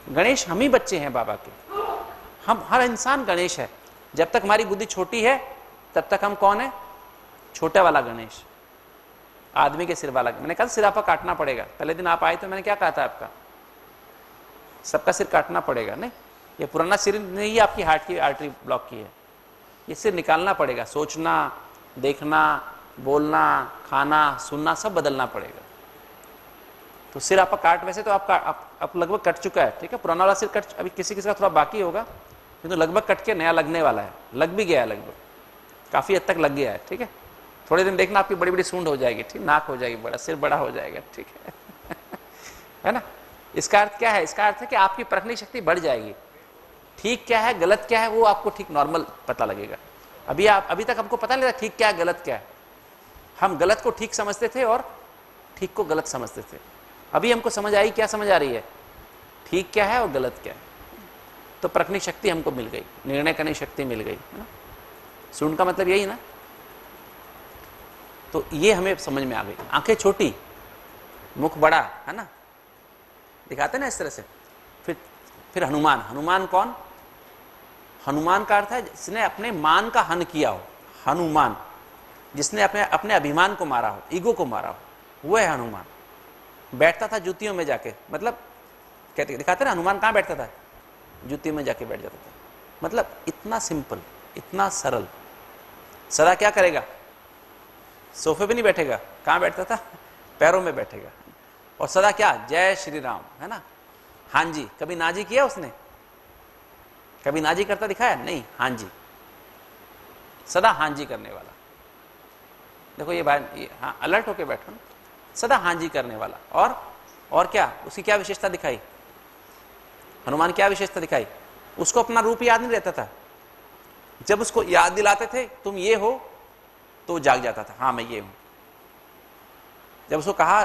गणेश हम ही बच्चे हैं बाबा के, हम हर इंसान गणेश है। जब तक हमारी बुद्धि छोटी है तब तक हम कौन है? छोटा वाला गणेश, आदमी के सिर वाला। मैंने कहा सिर आपका काटना पड़ेगा, पहले दिन आप आए तो मैंने क्या कहा था आपका? सबका सिर काटना पड़ेगा। नहीं, ये पुराना सिर नहीं, आपकी हार्ट की आर्टरी ब्लॉक की है, ये सिर निकालना पड़ेगा। सोचना, देखना, बोलना, खाना, सुनना सब बदलना पड़ेगा। तो सिर आपका काट, वैसे तो आप लगभग कट चुका है, ठीक है। पुराना वाला सिर कट, अभी किसी किसी का थोड़ा बाकी होगा, तो लगभग कट के नया लगने वाला है, लग भी गया है, लगभग काफी हद तक लग गया है, ठीक है। थोड़े दिन देखना आपकी बड़ी बड़ी सूंड हो जाएगी, ठीक, नाक हो जाएगी बड़ा, सिर बड़ा हो जाएगा, ठीक है है ना। इसका अर्थ क्या है? इसका अर्थ है कि आपकी परखने की शक्ति बढ़ जाएगी। ठीक क्या है गलत क्या है वो आपको ठीक नॉर्मल पता लगेगा। अभी तक हमको पता नहीं था ठीक क्या है गलत क्या है। हम गलत को ठीक समझते थे और ठीक को गलत समझते थे। अभी हमको समझ आई, क्या समझ आ रही है? ठीक क्या है और गलत क्या है। तो परखने की शक्ति हमको मिल गई, निर्णय करने की शक्ति मिल गई, है ना। सूंड का मतलब यही ना। तो ये हमें समझ में आ गई। आंखें छोटी, मुख बड़ा, है ना, दिखाते ना इस तरह से। फिर हनुमान कौन? हनुमान का अर्थ है जिसने अपने मान का हन किया हो। हनुमान, जिसने अपने अभिमान को मारा हो, ईगो को मारा हो, वो है हनुमान। बैठता था जूतियों में जाके, मतलब कहते दिखाते ना, हनुमान कहाँ बैठता था? जूतियों में जाके बैठ जाता था। मतलब इतना सिंपल, इतना सरल। सदा क्या करेगा? सोफे पे नहीं बैठेगा, कहाँ बैठता था? पैरों में बैठेगा। और सदा क्या? जय श्री राम, है ना। हाँ जी, कभी ना जी किया उसने? कभी ना जी करता दिखाया? नहीं, हाँ जी, सदा हाँ जी करने वाला। देखो ये बात, ये हाँ, अलर्ट होके बैठो ना, सदा हाँ जी करने वाला। और क्या उसकी क्या विशेषता दिखाई? हनुमान क्या विशेषता दिखाई? उसको अपना रूप याद नहीं रहता था। जब उसको याद दिलाते थे तुम ये हो, तो जाग जाता था, हाँ मैं ये हूं। जब उसको कहा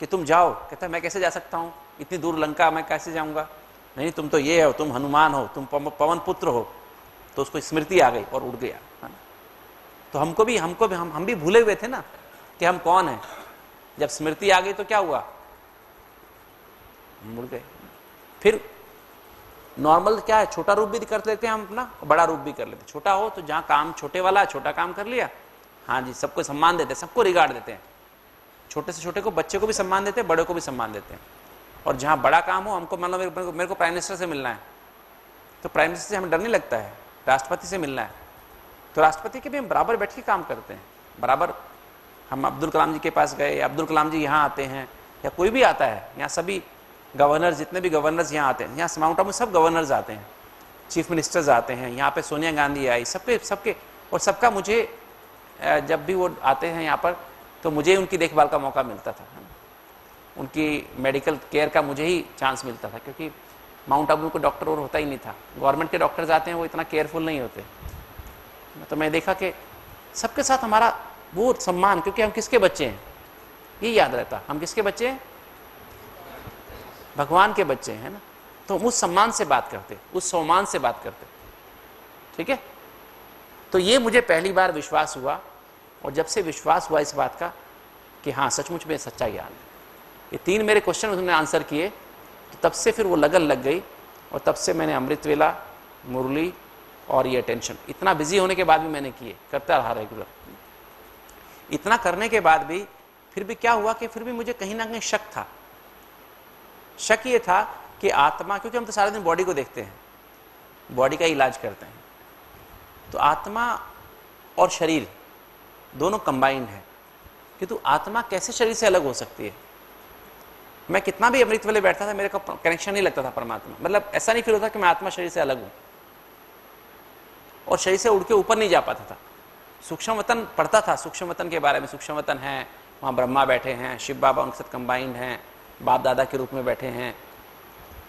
कि तुम जाओ, कहता मैं कैसे जा सकता हूं, इतनी दूर लंका मैं कैसे जाऊंगा? नहीं, तुम तो ये हो, तुम हनुमान हो, तुम पवन पुत्र हो। तो उसको स्मृति आ गई और उड़ गया, है ना। तो हम भी भूले हुए थे ना कि हम कौन हैं। जब स्मृति आ गई तो क्या हुआ? मुड़ गए। फिर नॉर्मल क्या है, छोटा रूप भी कर लेते हैं हम अपना, बड़ा रूप भी कर लेते हैं। छोटा हो तो जहां काम छोटे वाला है, छोटा काम कर लिया, हाँ जी, सबको सम्मान देते हैं, सबको रिगार्ड देते हैं। छोटे से छोटे को, बच्चे को भी सम्मान देते हैं, बड़े को भी सम्मान देते हैं। और जहां बड़ा काम हो, हमको मान लो मेरे को प्राइम मिनिस्टर से मिलना है, तो प्राइम मिनिस्टर से हमें डर नहीं लगता है, राष्ट्रपति से मिलना है तो राष्ट्रपति के भी हम बराबर बैठ के काम करते हैं, बराबर। हम अब्दुल कलाम जी के पास गए, अब्दुल कलाम जी यहाँ आते हैं, या कोई भी आता है, यहाँ सभी गवर्नर, जितने भी गवर्नर्स यहाँ आते हैं, यहाँ माउंट आबू में सब गवर्नर्स आते हैं, चीफ मिनिस्टर्स आते हैं, यहाँ पे सोनिया गांधी आई, सबके और सबका मुझे जब भी वो आते हैं यहाँ पर तो मुझे उनकी देखभाल का मौका मिलता था, उनकी मेडिकल केयर का मुझे ही चांस मिलता था, क्योंकि माउंट आबू को डॉक्टर और होता ही नहीं था। गवर्नमेंट के डॉक्टर्स आते हैं वो इतना केयरफुल नहीं होते। तो मैं देखा कि सबके साथ हमारा वो सम्मान, क्योंकि हम किसके बच्चे हैं ये याद रहता, हम किसके बच्चे हैं? भगवान के बच्चे हैं ना। तो हम उस सम्मान से बात करते, उस सम्मान से बात करते, ठीक है। तो ये मुझे पहली बार विश्वास हुआ, और जब से विश्वास हुआ इस बात का कि हाँ सचमुच में सच्चा ज्ञान है, ये 3 मेरे क्वेश्चन उन्होंने आंसर किए, तो तब से फिर वो लगन लग गई, और तब से मैंने अमृत वेला, मुरली और ये अटेंशन, इतना बिजी होने के बाद भी मैंने किए, करता रहा रेगुलर। इतना करने के बाद भी फिर भी क्या हुआ कि फिर भी मुझे कहीं ना कहीं शक था। शक ये था कि आत्मा, क्योंकि हम तो सारा दिन बॉडी को देखते हैं, बॉडी का इलाज करते हैं, तो आत्मा और शरीर दोनों कंबाइंड है, किंतु आत्मा कैसे शरीर से अलग हो सकती है। मैं कितना भी अमृत वाले बैठता था, मेरे को कनेक्शन नहीं लगता था परमात्मा, मतलब ऐसा नहीं फील होता कि मैं आत्मा शरीर से अलग हूं, और शरीर से उड़ के ऊपर नहीं जा पाता था। सूक्ष्म वतन पढ़ता था, सूक्ष्म वतन के बारे में, सूक्ष्म वतन है, वहाँ ब्रह्मा बैठे हैं, शिव बाबा उनके साथ कंबाइंड हैं, बाप दादा के रूप में बैठे हैं,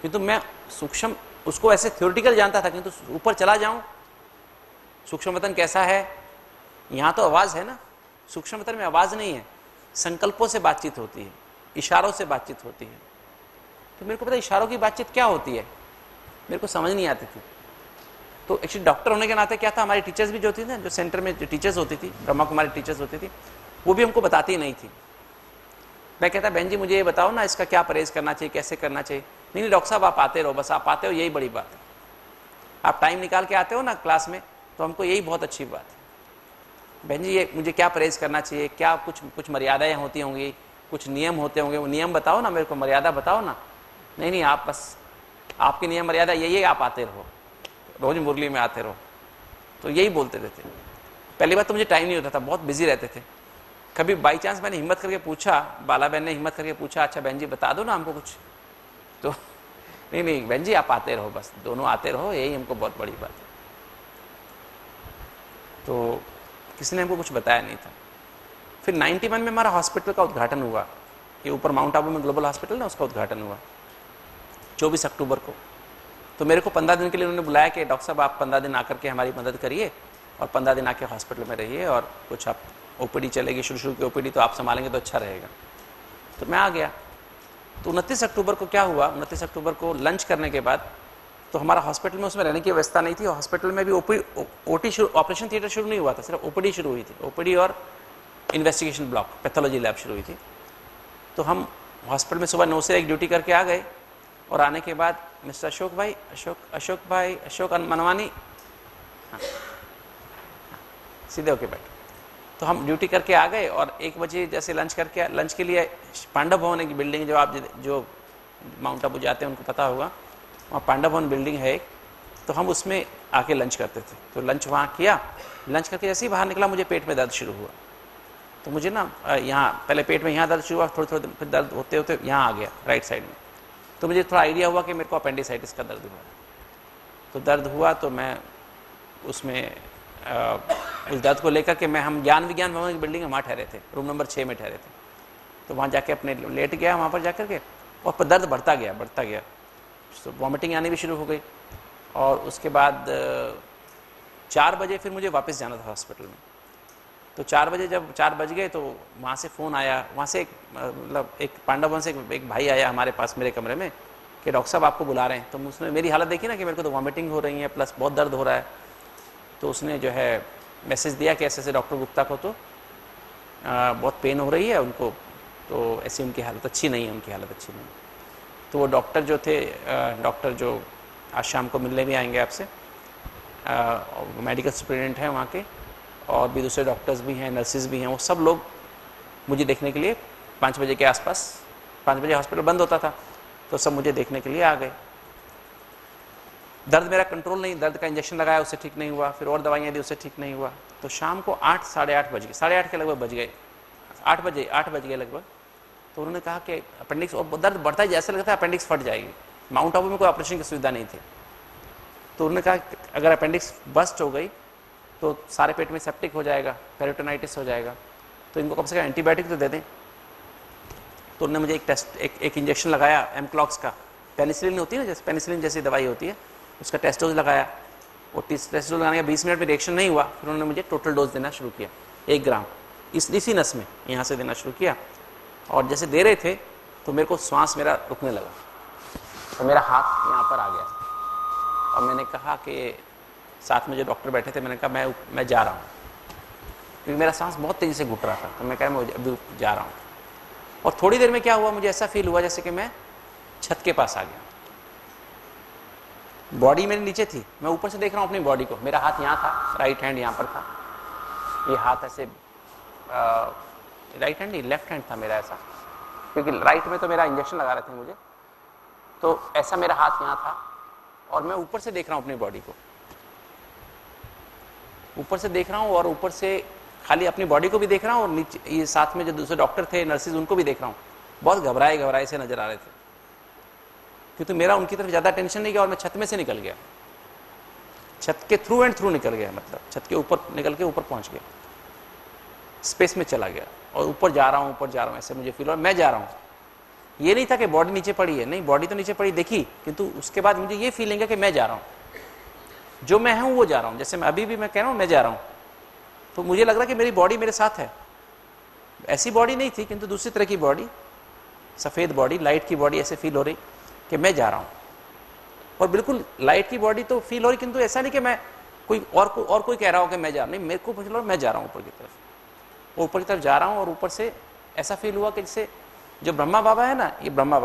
किंतु मैं सूक्ष्म उसको ऐसे थ्योरेटिकल जानता था, किंतु ऊपर चला जाऊं, सूक्ष्म वतन कैसा है, यहाँ तो आवाज़ है ना, सूक्ष्म वतन में आवाज़ नहीं है, संकल्पों से बातचीत होती है, इशारों से बातचीत होती है। तो मेरे को पता इशारों की बातचीत क्या होती है, मेरे को समझ नहीं आती थी। तो एक्चुअली डॉक्टर होने के नाते क्या था, हमारी टीचर्स भी जो थी ना, जो सेंटर में जो टीचर्स होती थी, ब्रह्मा कुमारी टीचर्स होती थी, वो भी हमको बताती नहीं थी। मैं कहता बहन जी मुझे ये बताओ ना, इसका क्या परहेज करना चाहिए, कैसे करना चाहिए। नहीं डॉक्टर साहब आप आते रहो, बस आप आते हो यही बड़ी बात है, आप टाइम निकाल के आते हो ना क्लास में, तो हमको यही बहुत अच्छी बात है। बहन जी ये मुझे क्या परहेज करना चाहिए, क्या कुछ मर्यादाएं होती होंगी, कुछ नियम होते होंगे, वो नियम बताओ ना मेरे को, मर्यादा बताओ ना। नहीं आप बस आपकी नियम मर्यादा यही है, आप आते रहो, रोज मुरली में आते रहो, तो यही बोलते रहते। पहली बात तो मुझे टाइम नहीं होता था, बहुत बिजी रहते थे। कभी बाई चांस मैंने हिम्मत करके पूछा, बाला बहन ने हिम्मत करके पूछा, अच्छा बहन जी बता दो ना हमको कुछ, तो नहीं बहन जी आप आते रहो, बस दोनों आते रहो, यही हमको बहुत बड़ी बात है। तो किसी ने हमको कुछ बताया नहीं था। फिर 91 में हमारा हॉस्पिटल का उद्घाटन हुआ, ये ऊपर माउंट आबू में ग्लोबल हॉस्पिटल ना, उसका उद्घाटन हुआ 24 अक्टूबर को। तो मेरे को 15 दिन के लिए उन्होंने बुलाया कि डॉक्टर साहब आप 15 दिन आकर के हमारी मदद करिए, और 15 दिन आके हॉस्पिटल में रहिए, और कुछ आप ओपीडी चलेगी, शुरू की ओपीडी तो आप संभालेंगे तो अच्छा रहेगा। तो मैं आ गया। तो 29 अक्टूबर को क्या हुआ, 29 अक्टूबर को लंच करने के बाद, तो हमारा हॉस्पिटल में उसमें रहने की व्यवस्था नहीं थी, हॉस्पिटल में भी ओटी ऑपरेशन थिएटर शुरू नहीं हुआ था, सिर्फ ओपीडी शुरू हुई थी, ओपीडी और इन्वेस्टिगेशन ब्लॉक पैथोलॉजी लैब शुरू हुई थी। तो हम हॉस्पिटल में सुबह 9 से 1 ड्यूटी करके आ गए, और आने के बाद मिस्टर अशोक मनवानी, हाँ, सीधे होके बैठे। तो हम ड्यूटी करके आ गए, और 1 बजे जैसे लंच के लिए पांडव भवन की बिल्डिंग, जो माउंट आबू जाते हैं उनको पता होगा, वहाँ पांडव भवन बिल्डिंग है एक, तो हम उसमें आके लंच करते थे। तो लंच वहाँ किया, लंच करके जैसे ही बाहर निकला मुझे पेट में दर्द शुरू हुआ। तो मुझे ना यहाँ पहले पेट में यहाँ दर्द शुरू हुआ, थोड़ी फिर दर्द होते होते यहाँ आ गया राइट साइड में। तो मुझे थोड़ा आइडिया हुआ कि मेरे को अपेंडिसाइटिस का दर्द हुआ। तो दर्द हुआ तो मैं उसमें उस दर्द को लेकर के हम ज्ञान विज्ञान भवन की बिल्डिंग में वहाँ ठहरे थे, रूम नंबर 6 में ठहरे थे। तो वहाँ जाके अपने लेट गया वहाँ पर जाकर के, और दर्द बढ़ता गया, तो वॉमिटिंग आनी भी शुरू हो गई। और उसके बाद 4 बजे फिर मुझे वापस जाना था हॉस्पिटल में। तो 4 बजे जब 4 बज गए तो वहाँ से फ़ोन आया, वहाँ से एक पांडव भवन से एक भाई आया हमारे पास मेरे कमरे में कि डॉक्टर साहब आपको बुला रहे हैं। तो उसने मेरी हालत देखी ना कि मेरे को तो वॉमिटिंग हो रही है प्लस बहुत दर्द हो रहा है। तो उसने जो है मैसेज दिया कि ऐसे डॉक्टर गुप्ता को तो बहुत पेन हो रही है उनको, तो ऐसी उनकी हालत अच्छी नहीं है, तो वो डॉक्टर जो आज शाम को मिलने भी आएंगे आपसे, मेडिकल सुपरिटेंडेंट हैं वहाँ के, और भी दूसरे डॉक्टर्स भी हैं, नर्सिस भी हैं, वो सब लोग मुझे देखने के लिए 5 बजे के आसपास, 5 बजे हॉस्पिटल बंद होता था, तो सब मुझे देखने के लिए आ गए। दर्द मेरा कंट्रोल नहीं, दर्द का इंजेक्शन लगाया उससे ठीक नहीं हुआ, फिर और दवाइयाँ दी उससे ठीक नहीं हुआ। तो शाम को 8 साढ़े 8 बज गए, साढ़े 8 के लगभग बज गए, 8 बज गए लगभग। तो उन्होंने कहा कि अपेंडिक्स, और दर्द बढ़ता ही जैसे लगता है अपेंडिक्स फट जाएगी। माउंट आबू में कोई ऑपरेशन की सुविधा नहीं थी। तो उन्होंने कहा अगर अपेंडिक्स बस्ट हो गई तो सारे पेट में सेप्टिक हो जाएगा, पेरिटोनाइटिस हो जाएगा, तो इनको कम से कम एंटीबायोटिक तो दे दें। तो उन्होंने मुझे एक इंजेक्शन लगाया एमक्लॉक्स का, पेनिसिलिन होती है ना, जैसे पेनिसिलिन जैसी दवाई होती है, उसका टेस्ट डोज लगाया। और टेस्ट डोज लगाने के 20 मिनट में रिएक्शन नहीं हुआ, फिर उन्होंने मुझे टोटल डोज देना शुरू किया, 1 ग्राम इसी नस में यहाँ से देना शुरू किया। और जैसे दे रहे थे तो मेरे को श्वास मेरा रुकने लगा, तो मेरा हाथ यहाँ पर आ गया, और मैंने कहा कि साथ में जो डॉक्टर बैठे थे, मैंने कहा मैं जा रहा हूँ, क्योंकि मेरा सांस बहुत तेज़ी से घुट रहा था। तो मैं कहा मैं अभी जा रहा हूँ। और थोड़ी देर में क्या हुआ, मुझे ऐसा फील हुआ जैसे कि मैं छत के पास आ गया। बॉडी मेरी नीचे थी, मैं ऊपर से देख रहा हूँ अपनी बॉडी को। मेरा हाथ यहाँ था, राइट हैंड यहाँ पर था, ये हाथ ऐसे राइट हैंड नहीं लेफ्ट हैंड था मेरा ऐसा, क्योंकि राइट में तो मेरा इंजेक्शन लगा रहे थे मुझे, तो ऐसा मेरा हाथ यहाँ था, और मैं ऊपर से देख रहा हूँ अपनी बॉडी को, ऊपर से देख रहा हूँ, और ऊपर से खाली अपनी बॉडी को भी देख रहा हूँ और नीचे ये साथ में जो दूसरे डॉक्टर थे, नर्सिस, उनको भी देख रहा हूँ। बहुत घबराए से नजर आ रहे थे, क्योंकि मेरा उनकी तरफ ज़्यादा टेंशन नहीं गया और मैं छत में से निकल गया, छत के थ्रू एंड थ्रू निकल गया, मतलब छत के ऊपर निकल के ऊपर पहुंच गया, स्पेस में चला गया और ऊपर जा रहा हूँ ऐसे मुझे फील हुआ मैं जा रहा हूँ। ये नहीं था कि बॉडी नीचे पड़ी है, नहीं, बॉडी तो नीचे पड़ी देखी, किंतु उसके बाद मुझे ये फीलिंग है कि मैं जा रहा हूँ, जो मैं हूँ वो जा रहा हूँ। जैसे मैं अभी भी मैं कह रहा हूँ मैं जा रहा हूँ, तो मुझे लग रहा है कि मेरी बॉडी मेरे साथ है। ऐसी बॉडी नहीं थी, किंतु दूसरी तरह की बॉडी, सफ़ेद बॉडी, लाइट की बॉडी, ऐसे फील हो रही कि मैं जा रहा हूँ। और बिल्कुल लाइट की बॉडी तो फील हो रही, किंतु ऐसा नहीं कि मैं कोई कोई कह रहा हो कि मैं जा रहा हूँ, नहीं, मेरे को फील हो मैं जा रहा हूँ ऊपर की तरफ, ऊपर की तरफ जा रहा हूँ। और ऊपर से ऐसा फील हुआ कि जैसे जो ब्रह्मा बाबा है ना, ये ब्रह्मा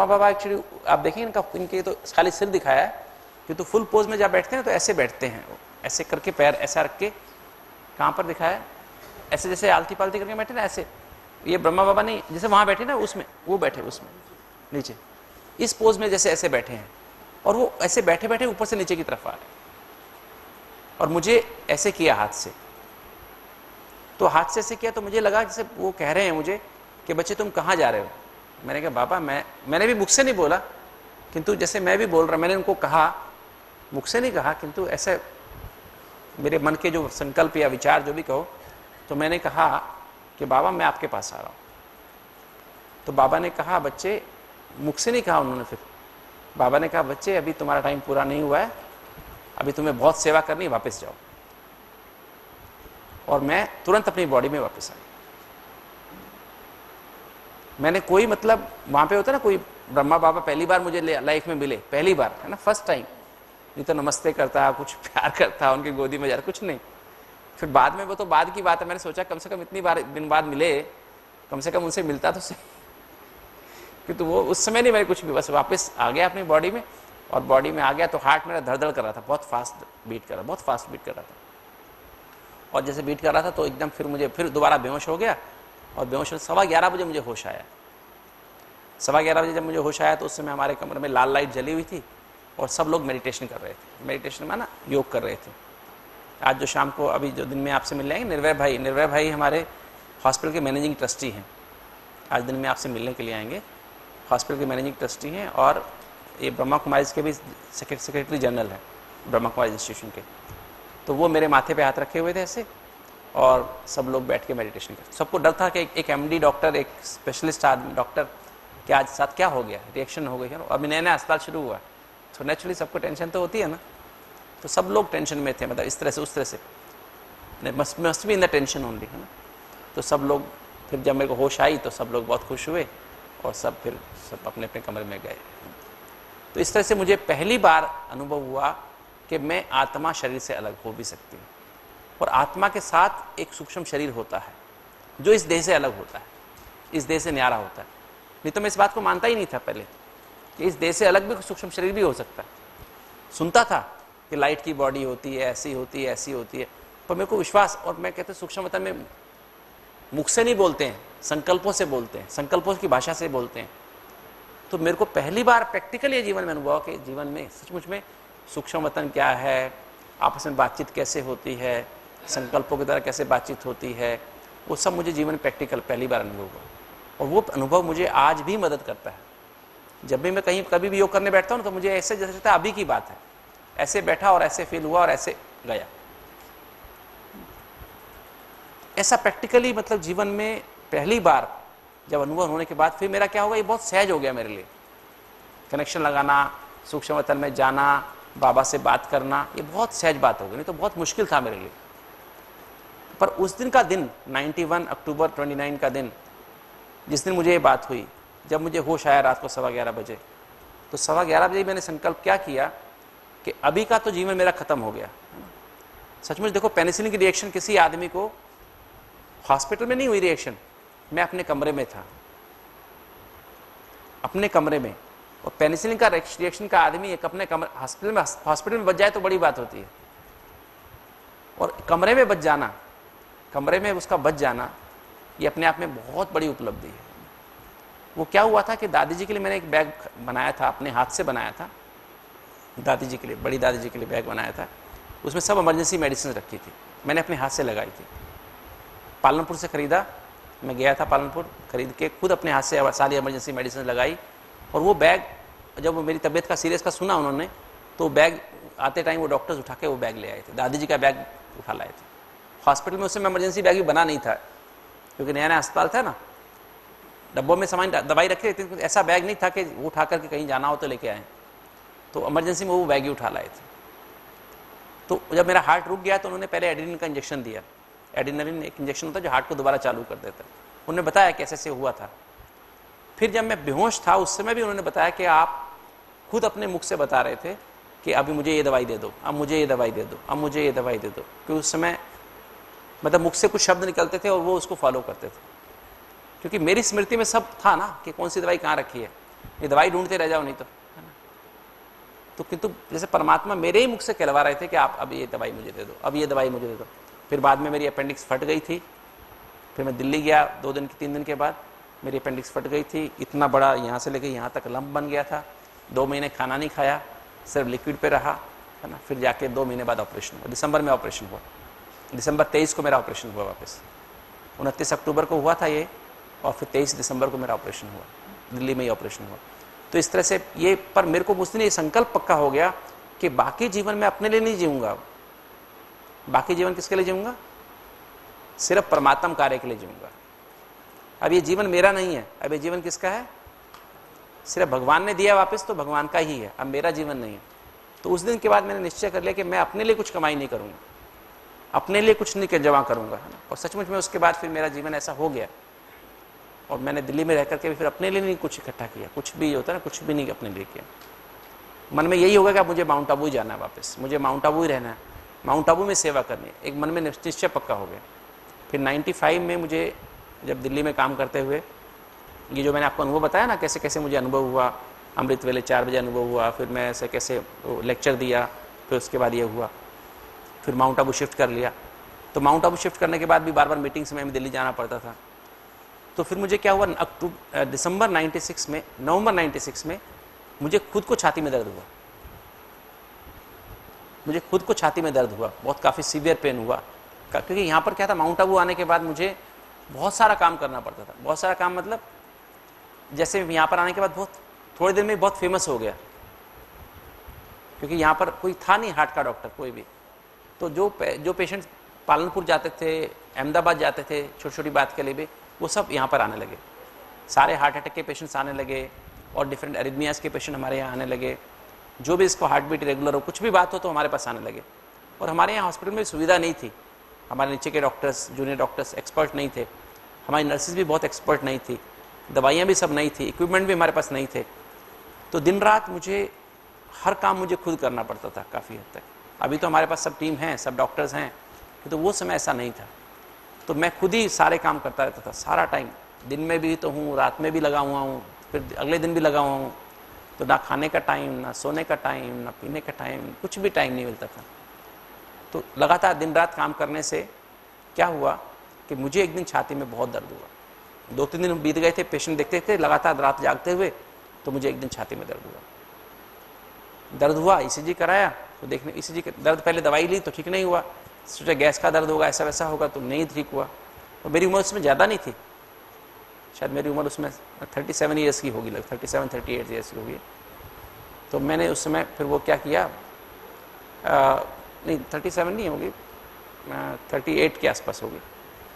बाबा एक्चुअली आप देखेंगे इनके तो खाली सिर दिखाया है, कि तो फुल पोज में जब बैठते हैं तो ऐसे बैठते हैं, ऐसे करके पैर ऐसा रख के, कहाँ पर दिखाया है, ऐसे जैसे आलती पालती करके बैठे ना ऐसे। ये ब्रह्मा बाबा नहीं, जैसे वहाँ बैठे ना उसमें, वो बैठे उसमें नीचे इस पोज में जैसे ऐसे बैठे हैं, और वो ऐसे बैठे बैठे ऊपर से नीचे की तरफ आ रहे, और मुझे ऐसे किया हाथ से, तो हाथ से ऐसे किया तो मुझे लगा जैसे वो कह रहे हैं मुझे कि बच्चे तुम कहाँ जा रहे हो। मैंने कहा बाबा मैंने भी मुख से नहीं बोला, किंतु जैसे मैं भी बोल रहा, मैंने उनको कहा, मुख से नहीं कहा, किंतु ऐसे मेरे मन के जो संकल्प या विचार जो भी कहो, तो मैंने कहा कि बाबा मैं आपके पास आ रहा हूँ। तो बाबा ने कहा बच्चे, मुख से नहीं कहा उन्होंने, फिर बाबा ने कहा बच्चे अभी तुम्हारा टाइम पूरा नहीं हुआ है, अभी तुम्हें बहुत सेवा करनी है, वापस जाओ। और मैं तुरंत अपनी बॉडी में वापस आया। मैंने कोई मतलब वहाँ पे होता ना, कोई ब्रह्मा बाबा पहली बार मुझे लाइफ में मिले, पहली बार है ना, फर्स्ट टाइम, नहीं तो नमस्ते करता, कुछ प्यार करता, उनकी गोदी में जा रहा, कुछ नहीं। फिर बाद में, वो तो बाद की बात है, मैंने सोचा कम से कम इतनी बार दिन बाद मिले, कम से कम उनसे मिलता तो सही, क्योंकि वो उस समय नहीं मैंने कुछ भी, बस वापस आ गया अपनी बॉडी में। और बॉडी में आ गया तो हार्ट मेरा धड़ धड़ कर रहा था, बहुत फास्ट बीट कर रहा, बहुत फास्ट बीट कर रहा था। और जैसे बीट कर रहा था तो एकदम फिर मुझे फिर दोबारा बेहोश हो गया, और बेहोश 11:15 बजे मुझे होश आया। 11:15 बजे जब मुझे होश आया तो उस समय हमारे कमरे में लाल लाइट जली हुई थी और सब लोग मेडिटेशन कर रहे थे, मेडिटेशन में ना योग कर रहे थे। आज जो शाम को अभी जो दिन में आपसे मिल जाएंगे, निर्भय भाई हमारे हॉस्पिटल के मैनेजिंग ट्रस्टी हैं, आज दिन में आपसे मिलने के लिए आएंगे। हॉस्पिटल के मैनेजिंग ट्रस्टी हैं और ये ब्रह्मा कुमारीज के भी सेक्रेटरी जनरल हैं, ब्रह्मा कुमारी इंस्टीट्यूशन के। तो वो मेरे माथे पे हाथ रखे हुए थे ऐसे, और सब लोग बैठ के मेडिटेशन करते। सबको डर था कि एक एमडी डॉक्टर, एक स्पेशलिस्ट आदमी डॉक्टर, कि आज साथ क्या हो गया, रिएक्शन हो गई है। अभी नया नया अस्पताल शुरू हुआ, तो नेचुरली सबको टेंशन तो होती है ना, तो सब लोग टेंशन में थे, मतलब इस तरह से उस तरह से, must be in the tension only, है ना। तो सब लोग, फिर जब मेरे को होश आई तो सब लोग बहुत खुश हुए और सब फिर सब अपने अपने कमरे में गए। तो इस तरह से मुझे पहली बार अनुभव हुआ कि मैं आत्मा शरीर से अलग हो भी सकती हूँ, और आत्मा के साथ एक सूक्ष्म शरीर होता है जो इस देह से अलग होता है, इस देह से न्यारा होता है। नहीं तो मैं इस बात को मानता ही नहीं था पहले कि इस देह से अलग भी सूक्ष्म शरीर भी हो सकता है। सुनता था कि लाइट की बॉडी होती है, ऐसी होती है, ऐसी होती है, पर मेरे को विश्वास, और मैं कहते सूक्ष्म वतन में मुख से नहीं बोलते हैं, संकल्पों से बोलते हैं, संकल्पों की भाषा से बोलते हैं। तो मेरे को पहली बार प्रैक्टिकल ये जीवन में अनुभव कि जीवन में सचमुच में सूक्ष्म वतन क्या है, आपस में बातचीत कैसे होती है, संकल्पों की तरह कैसे बातचीत होती है, वो सब मुझे जीवन प्रैक्टिकल पहली बार अनुभव हुआ। और वो अनुभव मुझे आज भी मदद करता है। जब भी मैं कहीं कभी भी योग करने बैठता हूँ तो मुझे ऐसे जैसे लगता है अभी की बात है, ऐसे बैठा और ऐसे फील हुआ और ऐसे गया। ऐसा प्रैक्टिकली मतलब जीवन में पहली बार जब अनुभव होने के बाद फिर मेरा क्या होगा, ये बहुत सहज हो गया मेरे लिए। कनेक्शन लगाना, सूक्ष्म वतन में जाना, बाबा से बात करना, ये बहुत सहज बात हो गई, नहीं तो बहुत मुश्किल था मेरे लिए। पर उस दिन का दिन 91 अक्टूबर 29 का दिन, जिस दिन मुझे ये बात हुई, जब मुझे होश आया रात को 11:15 बजे, तो 11:15 बजे मैंने संकल्प क्या किया कि अभी का तो जीवन मेरा खत्म हो गया। सचमुच देखो, पेनिसिलिन की रिएक्शन किसी आदमी को हॉस्पिटल में नहीं हुई रिएक्शन, मैं अपने कमरे में था, अपने कमरे में, और पेनिसिलिन का रिएक्शन का आदमी एक अपने कमरे, हॉस्पिटल में बच जाए तो बड़ी बात होती है, और कमरे में बच जाना, कमरे में उसका बच जाना, ये अपने आप में बहुत बड़ी उपलब्धि है। वो क्या हुआ था कि दादी जी के लिए मैंने एक बैग बनाया था, अपने हाथ से बनाया था, दादी जी के लिए, बड़ी दादी जी के लिए बैग बनाया था, उसमें सब इमरजेंसी मेडिसिन रखी थी, मैंने अपने हाथ से लगाई थी। पालनपुर से ख़रीदा, मैं गया था पालनपुर, ख़रीद के खुद अपने हाथ से सारी इमरजेंसी मेडिसिन लगाई। और वो बैग जब मेरी तबीयत का सीरियस का सुना उन्होंने, तो बैग आते टाइम वो डॉक्टर्स उठा के वो बैग ले आए थे, दादी जी का बैग उठा लाए थे। हॉस्पिटल में उस समय इमरजेंसी बैग भी बना नहीं था, क्योंकि नया नया अस्पताल था ना, डब्बों में सामान दवाई रखे थे, ऐसा बैग नहीं था कि वो उठा करके कहीं जाना हो तो लेके आए। तो इमरजेंसी में वो बैग ही उठा लाए थे। तो जब मेरा हार्ट रुक गया तो उन्होंने पहले एड्रेनलिन का इंजेक्शन दिया। एड्रेनलिन एक इंजेक्शन होता है जो हार्ट को दोबारा चालू कर देता है। उन्होंने बताया कैसे से हुआ था। फिर जब मैं बेहोश था उस समय भी उन्होंने बताया कि आप खुद अपने मुख से बता रहे थे कि अभी मुझे ये दवाई दे दो, अब मुझे ये दवाई दे दो, अब मुझे ये दवाई दे दो। क्योंकि उस समय मतलब मुख से कुछ शब्द निकलते थे और वो उसको फॉलो करते थे, क्योंकि मेरी स्मृति में सब था ना कि कौन सी दवाई कहाँ रखी है, ये दवाई ढूंढते रह जाओ नहीं तो, है ना। तो किंतु जैसे परमात्मा मेरे ही मुख से कहलवा रहे थे कि आप अब ये दवाई मुझे दे दो, अब ये दवाई मुझे दे दो। फिर बाद में मेरी अपेंडिक्स फट गई थी। फिर मैं दिल्ली गया 2 दिन 3 दिन के बाद, मेरी अपेंडिक्स फट गई थी, इतना बड़ा यहाँ से लेके यहाँ तक लंप बन गया था। 2 महीने खाना नहीं खाया, सिर्फ लिक्विड पे रहा, है ना। फिर जाके 2 महीने बाद ऑपरेशन हुआ, दिसंबर में ऑपरेशन हुआ। दिसंबर 23 को मेरा ऑपरेशन हुआ वापस। 29 अक्टूबर को हुआ था ये, और फिर 23 दिसंबर को मेरा ऑपरेशन हुआ, दिल्ली में ही ऑपरेशन हुआ। तो इस तरह से ये, पर मेरे को उस दिन ये संकल्प पक्का हो गया कि बाकी जीवन मैं अपने लिए नहीं जीऊँगा। बाकी जीवन किसके लिए जीऊँगा? सिर्फ परमात्मा कार्य के लिए जीऊँगा। अब ये जीवन मेरा नहीं है, अब ये जीवन किसका है? सिर्फ भगवान ने दिया वापस, तो भगवान का ही है, अब मेरा जीवन नहीं है। तो उस दिन के बाद मैंने निश्चय कर लिया कि मैं अपने लिए कुछ कमाई नहीं करूँगा, अपने लिए कुछ नहीं जमा करूँगा, है ना। और सचमुच में उसके बाद फिर मेरा जीवन ऐसा हो गया। और मैंने दिल्ली में रह करके भी फिर अपने लिए नहीं कुछ इकट्ठा किया, कुछ भी होता है ना, कुछ भी नहीं अपने लिए किया। मन में यही होगा कि अब मुझे माउंट आबू ही जाना है वापस, मुझे माउंट आबू ही रहना है, माउंट आबू में सेवा करनी है, एक मन में निश्चय पक्का हो गया। फिर 95 में मुझे जब दिल्ली में काम करते हुए ये जो मैंने आपको अनुभव बताया ना, कैसे कैसे मुझे अनुभव हुआ, अमृत वेले 4 बजे अनुभव हुआ, फिर मैं ऐसे कैसे लेक्चर दिया, फिर उसके बाद ये हुआ, फिर माउंट आबू शिफ्ट कर लिया। तो माउंट आबू शिफ्ट करने के बाद भी बार बार मीटिंग्स में दिल्ली जाना पड़ता था। तो फिर मुझे क्या हुआ, दिसंबर 96 में, नवंबर 96 में मुझे खुद को छाती में दर्द हुआ, मुझे खुद को छाती में दर्द हुआ, बहुत काफ़ी सीवियर पेन हुआ। क्योंकि यहाँ पर क्या था, माउंट आबू आने के बाद मुझे बहुत सारा काम करना पड़ता था। बहुत सारा काम मतलब जैसे यहाँ पर आने के बाद बहुत थोड़े दिन में बहुत फेमस हो गया, क्योंकि यहाँ पर कोई था नहीं हार्ट का डॉक्टर कोई भी। तो जो पेशेंट पालनपुर जाते थे, अहमदाबाद जाते थे छोटी छोटी बात के लिए भी, वो सब यहाँ पर आने लगे। सारे हार्ट अटैक के पेशेंट्स आने लगे और डिफरेंट एरिथमियाज के पेशेंट हमारे यहाँ आने लगे। जो भी इसको हार्ट बीट रेगुलर हो, कुछ भी बात हो तो हमारे पास आने लगे। और हमारे यहाँ हॉस्पिटल में सुविधा नहीं थी, हमारे नीचे के डॉक्टर्स, जूनियर डॉक्टर्स एक्सपर्ट नहीं थे, हमारी नर्सेज भी बहुत एक्सपर्ट नहीं थी, दवाइयाँ भी सब नहीं थी, इक्विपमेंट भी हमारे पास नहीं थे। तो दिन रात मुझे हर काम मुझे खुद करना पड़ता था काफ़ी हद तक। अभी तो हमारे पास सब टीम है, सब डॉक्टर्स हैं, तो वो समय ऐसा नहीं था। तो मैं खुद ही सारे काम करता रहता था सारा टाइम, दिन में भी तो हूँ, रात में भी लगा हुआ हूँ, फिर अगले दिन भी लगा हुआ हूँ। तो ना खाने का टाइम, ना सोने का टाइम, ना पीने का टाइम, कुछ भी टाइम नहीं मिलता था। तो लगातार दिन रात काम करने से क्या हुआ कि मुझे एक दिन छाती में बहुत दर्द हुआ। 2-3 दिन बीत गए थे, पेशेंट देखते थे लगातार रात जागते हुए, तो मुझे एक दिन छाती में दर्द हुआ। ईसीजी कराया तो देखने, ईसीजी दर्द, पहले दवाई ली तो ठीक नहीं हुआ, सोचा गैस का दर्द होगा, ऐसा वैसा होगा, तो नहीं ठीक हुआ। और मेरी उम्र उसमें ज़्यादा नहीं थी, शायद मेरी उम्र उसमें 37 ईयर्स की होगी, 37-38 ईयर्स की होगी। तो मैंने उस समय फिर वो क्या किया, नहीं 37 नहीं होगी, 38 के आसपास होगी।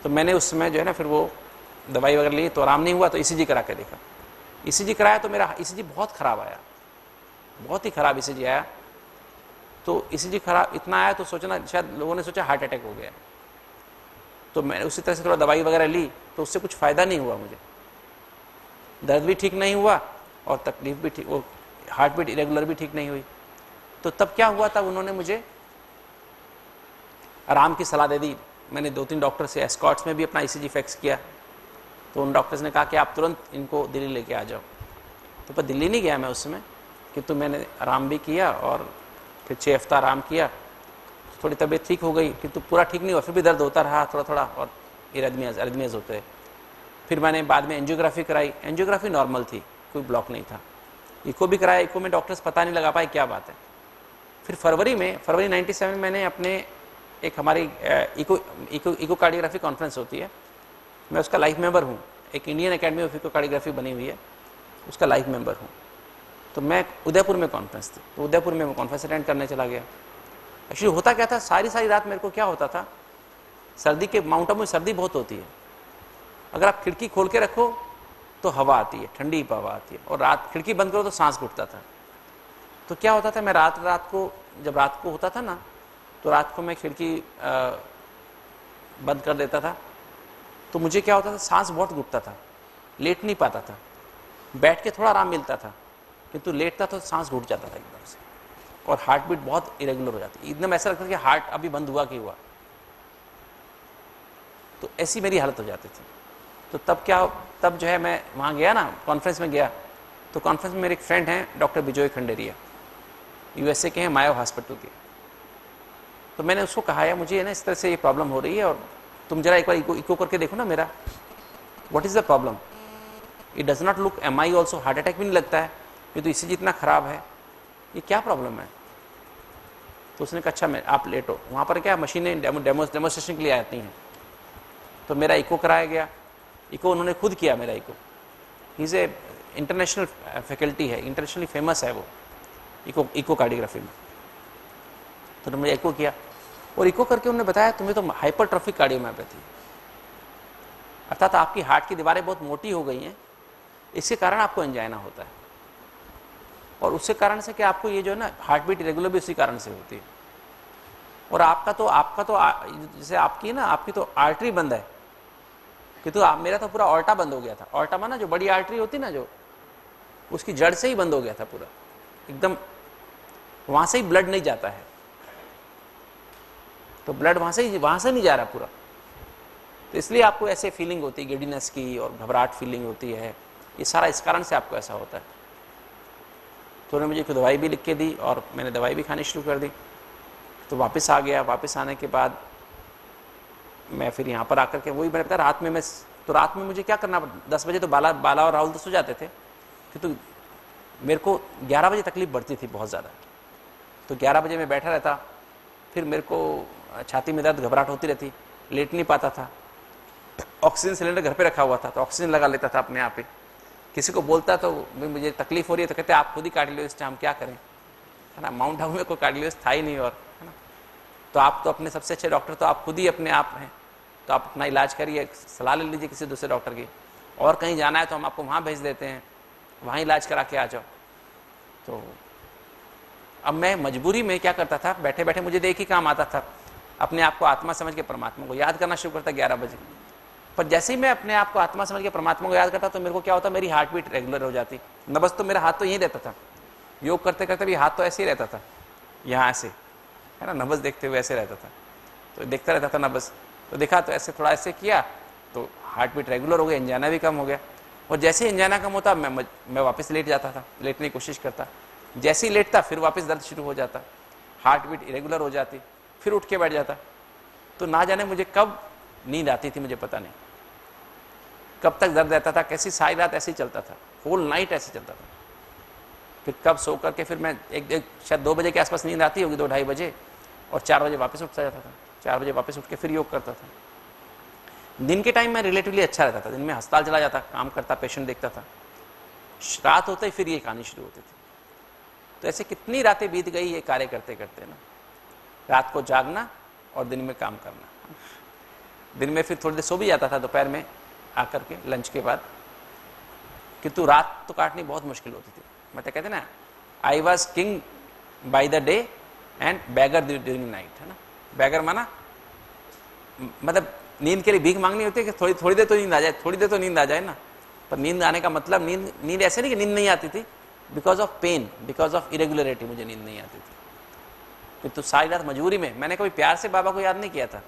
तो मैंने उस समय जो है ना फिर वो दवाई वगैरह ली, तो आराम नहीं हुआ, तो ईसीजी करा के देखा। ईसीजी कराया तो मेरा ईसीजी बहुत ख़राब आया, बहुत ही ख़राब ईसीजी आया। तो ईसीजी खराब इतना आया तो सोचना, शायद लोगों ने सोचा हार्ट अटैक हो गया। तो मैंने उसी तरह से थोड़ा दवाई वगैरह ली, तो उससे कुछ फ़ायदा नहीं हुआ, मुझे दर्द भी ठीक नहीं हुआ और तकलीफ भी ठीक, वो हार्ट बीट इरेगुलर भी ठीक नहीं हुई। तो तब क्या हुआ था, उन्होंने मुझे आराम की सलाह दे दी। मैंने 2-3 डॉक्टर से एस्कॉट्स में भी अपना ईसीजी फिक्स किया, तो उन डॉक्टर्स ने कहा कि आप तुरंत इनको दिल्ली लेके आ जाओ। तो पर दिल्ली नहीं गया मैं उस समय, किंतु मैंने आराम भी किया और फिर 6 हफ्ता आराम किया, थोड़ी तबीयत ठीक हो गई, किंतु पूरा ठीक नहीं हुआ, फिर भी दर्द होता रहा थोड़ा थोड़ा, और एरिथमियाज होते हैं। फिर मैंने बाद में एंजियोग्राफी कराई, एंजियोग्राफी नॉर्मल थी, कोई ब्लॉक नहीं था। इको भी कराया, इको में डॉक्टर्स पता नहीं लगा पाए क्या बात है। फिर फरवरी 97 में मैंने अपने एक हमारी इकोकार्डियोग्राफी कॉन्फ्रेंस होती है, मैं उसका लाइफ मेंबर हूँ। एक इंडियन एकेडमी ऑफ इकोकार्डियोग्राफी बनी हुई है, उसका लाइफ मेंबर हूँ। तो मैं उदयपुर में कॉन्फ्रेंस थी, तो उदयपुर में मैं कॉन्फ्रेंस अटेंड करने चला गया। एक्चुअली होता क्या था, सारी सारी रात मेरे को क्या होता था, सर्दी के माउंट आबू में सर्दी बहुत होती है, अगर आप खिड़की खोल के रखो तो हवा आती है, ठंडी हवा आती है, और रात खिड़की बंद करो तो सांस घुटता था। तो क्या होता था, मैं रात को जब रात को होता था ना, तो रात को मैं खिड़की बंद कर देता था, तो मुझे क्या होता था, सांस बहुत घुटता था, लेट नहीं पाता था। बैठ के थोड़ा आराम मिलता था, किंतु लेटता तो सांस घुट जाता था एकदम से, और हार्ट बीट बहुत इरेगुलर हो जाती, एकदम ऐसा लगता था कि हार्ट अभी बंद हुआ कि हुआ। तो ऐसी मेरी हालत हो जाती थी। तो तब जो है मैं वहाँ गया ना, कॉन्फ्रेंस में गया, तो कॉन्फ्रेंस में मेरे एक फ्रेंड हैं डॉक्टर बिजोय खंडेरिया, यूएसए के हैं, मायो हॉस्पिटल के। तो मैंने उसको कहा है मुझे ना इस तरह से ये प्रॉब्लम हो रही है, और तुम जरा एक बार इको करके देखो ना मेरा, what is the problem, it does not look, am I also, heart attack भी नहीं लगता है, ये तो इससे जितना खराब है, ये क्या प्रॉब्लम है। तो उसने कहा अच्छा मैं आप लेटो, वहाँ पर क्या मशीनें डेमोस्ट्रेशन के लिए आती हैं। तो मेरा इको कराया गया, इको उन्होंने खुद किया मेरा echo, is a international faculty है, इंटरनेशनली फेमस है वो इको कार्डियोग्राफी में। तो उन्होंने इको किया, और इको करके उन्होंने बताया तुम्हें तो हाइपरट्रॉफिक कार्डियोमायोपैथी, अर्थात आपकी हार्ट की दीवारें बहुत मोटी हो गई हैं, इसके कारण आपको एंजाइना होता है, और उसके कारण से कि आपको ये जो है ना हार्ट बीट रेगुलर भी उसी कारण से होती है। और आपका तो जैसे आपकी ना, आपकी तो आर्टरी बंद है, कि तो मेरा तो पूरा ऑल्टा बंद हो गया था। ऑल्टा माना जो बड़ी आर्टरी होती ना, जो उसकी जड़ से ही बंद हो गया था पूरा एकदम, वहां से ही ब्लड नहीं जाता है, तो ब्लड वहां से नहीं जा रहा पूरा। तो इसलिए आपको ऐसे फीलिंग होती है गिडीनेस की, और घबराहट फीलिंग होती है, ये सारा इस कारण से आपको ऐसा होता है। तो उन्होंने मुझे कोई दवाई भी लिख के दी, और मैंने दवाई भी खानी शुरू कर दी। तो वापस आ गया, वापस आने के बाद मैं फिर यहाँ पर आकर के वही मैंने बताया, रात में मुझे क्या करना, 10 बजे तो बाला और राहुल तो सो जाते थे, तो मेरे को 11 बजे तकलीफ बढ़ती थी बहुत ज़्यादा। तो 11 बजे मैं बैठा रहता, फिर मेरे को छाती में दर्द, घबराहट होती रहती, लेट नहीं पाता था। ऑक्सीजन सिलेंडर घर पे रखा हुआ था, तो ऑक्सीजन लगा लेता था अपने आप ही। किसी को बोलता तो मुझे तकलीफ हो रही है, तो कहते आप खुद ही कार्डियोलॉजिस्ट हैं, हम क्या करें, है ना। माउंट आबू में कोई कार्डियोलॉजिस्ट था ही नहीं, और है ना, तो आप तो अपने सबसे अच्छे डॉक्टर तो आप खुद ही अपने आप हैं, तो आप अपना इलाज करिए, सलाह ले लीजिए किसी दूसरे डॉक्टर की, और कहीं जाना है तो हम आपको वहाँ भेज देते हैं, वहाँ इलाज करा के आ जाओ। तो अब मैं मजबूरी में क्या करता था, बैठे बैठे मुझे एक ही काम आता था, अपने आप को आत्मा समझ के परमात्मा को याद करना शुरू करता 11 बजे। पर जैसे ही मैं अपने आप को आत्मा समझ के परमात्मा को याद करता, तो मेरे को क्या होता, मेरी हार्ट बीट रेगुलर हो जाती। नब्ज तो मेरा हाथ तो यहीं रहता था, योग करते करते भी हाथ तो ऐसे ही रहता था, यहाँ से, है ना, नब्ज देखते हुए ऐसे रहता था, तो देखता रहता था नब्ज। तो देखा तो ऐसे थोड़ा ऐसे किया, तो हार्ट बीट रेगुलर हो गया, एंजाइना भी कम हो गया। और जैसे ही एंजाइना कम होता, मैं वापस लेट जाता था, लेटने की कोशिश करता, जैसे ही लेटता फिर वापस दर्द शुरू हो जाता, हार्ट बीट इरेगुलर हो जाती, फिर उठ के बैठ जाता। तो ना जाने मुझे कब नींद आती थी, मुझे पता नहीं कब तक दर्द रहता था, कैसी सारी रात ऐसे ही चलता था, होल नाइट ऐसे चलता था। फिर कब सो करके फिर मैं एक शायद 2 बजे के आसपास नींद आती होगी, 2-2:30 बजे, और 4 बजे वापस उठता जाता था। 4 बजे वापस उठ के फिर योग करता था। दिन के टाइम में रिलेटिवली अच्छा रहता था, दिन में अस्पताल चला जाता, काम करता, पेशेंट देखता था। रात होते ही फिर ये कहानी शुरू होती थी। तो ऐसे कितनी रातें बीत गई ये कार्य करते करते ना, रात को जागना और दिन में काम करना। दिन में फिर थोड़ी देर सो भी जाता था दोपहर में आकर के लंच के बाद, किंतु रात तो काटनी बहुत मुश्किल होती थी। मतलब कहते ना, I was king by the day and beggar during night, है ना। बैगर माना मतलब नींद के लिए भीख मांगनी होती है कि थोड़ी देर तो नींद आ जाए, थोड़ी देर तो नींद आ जाए ना। पर नींद आने का मतलब नींद ऐसे नहीं कि नींद नहीं आती थी, because of pain, because of irregularity मुझे नींद नहीं आती थी। किंतु सारी रात मजबूरी में, मैंने कभी प्यार से बाबा को याद नहीं किया था।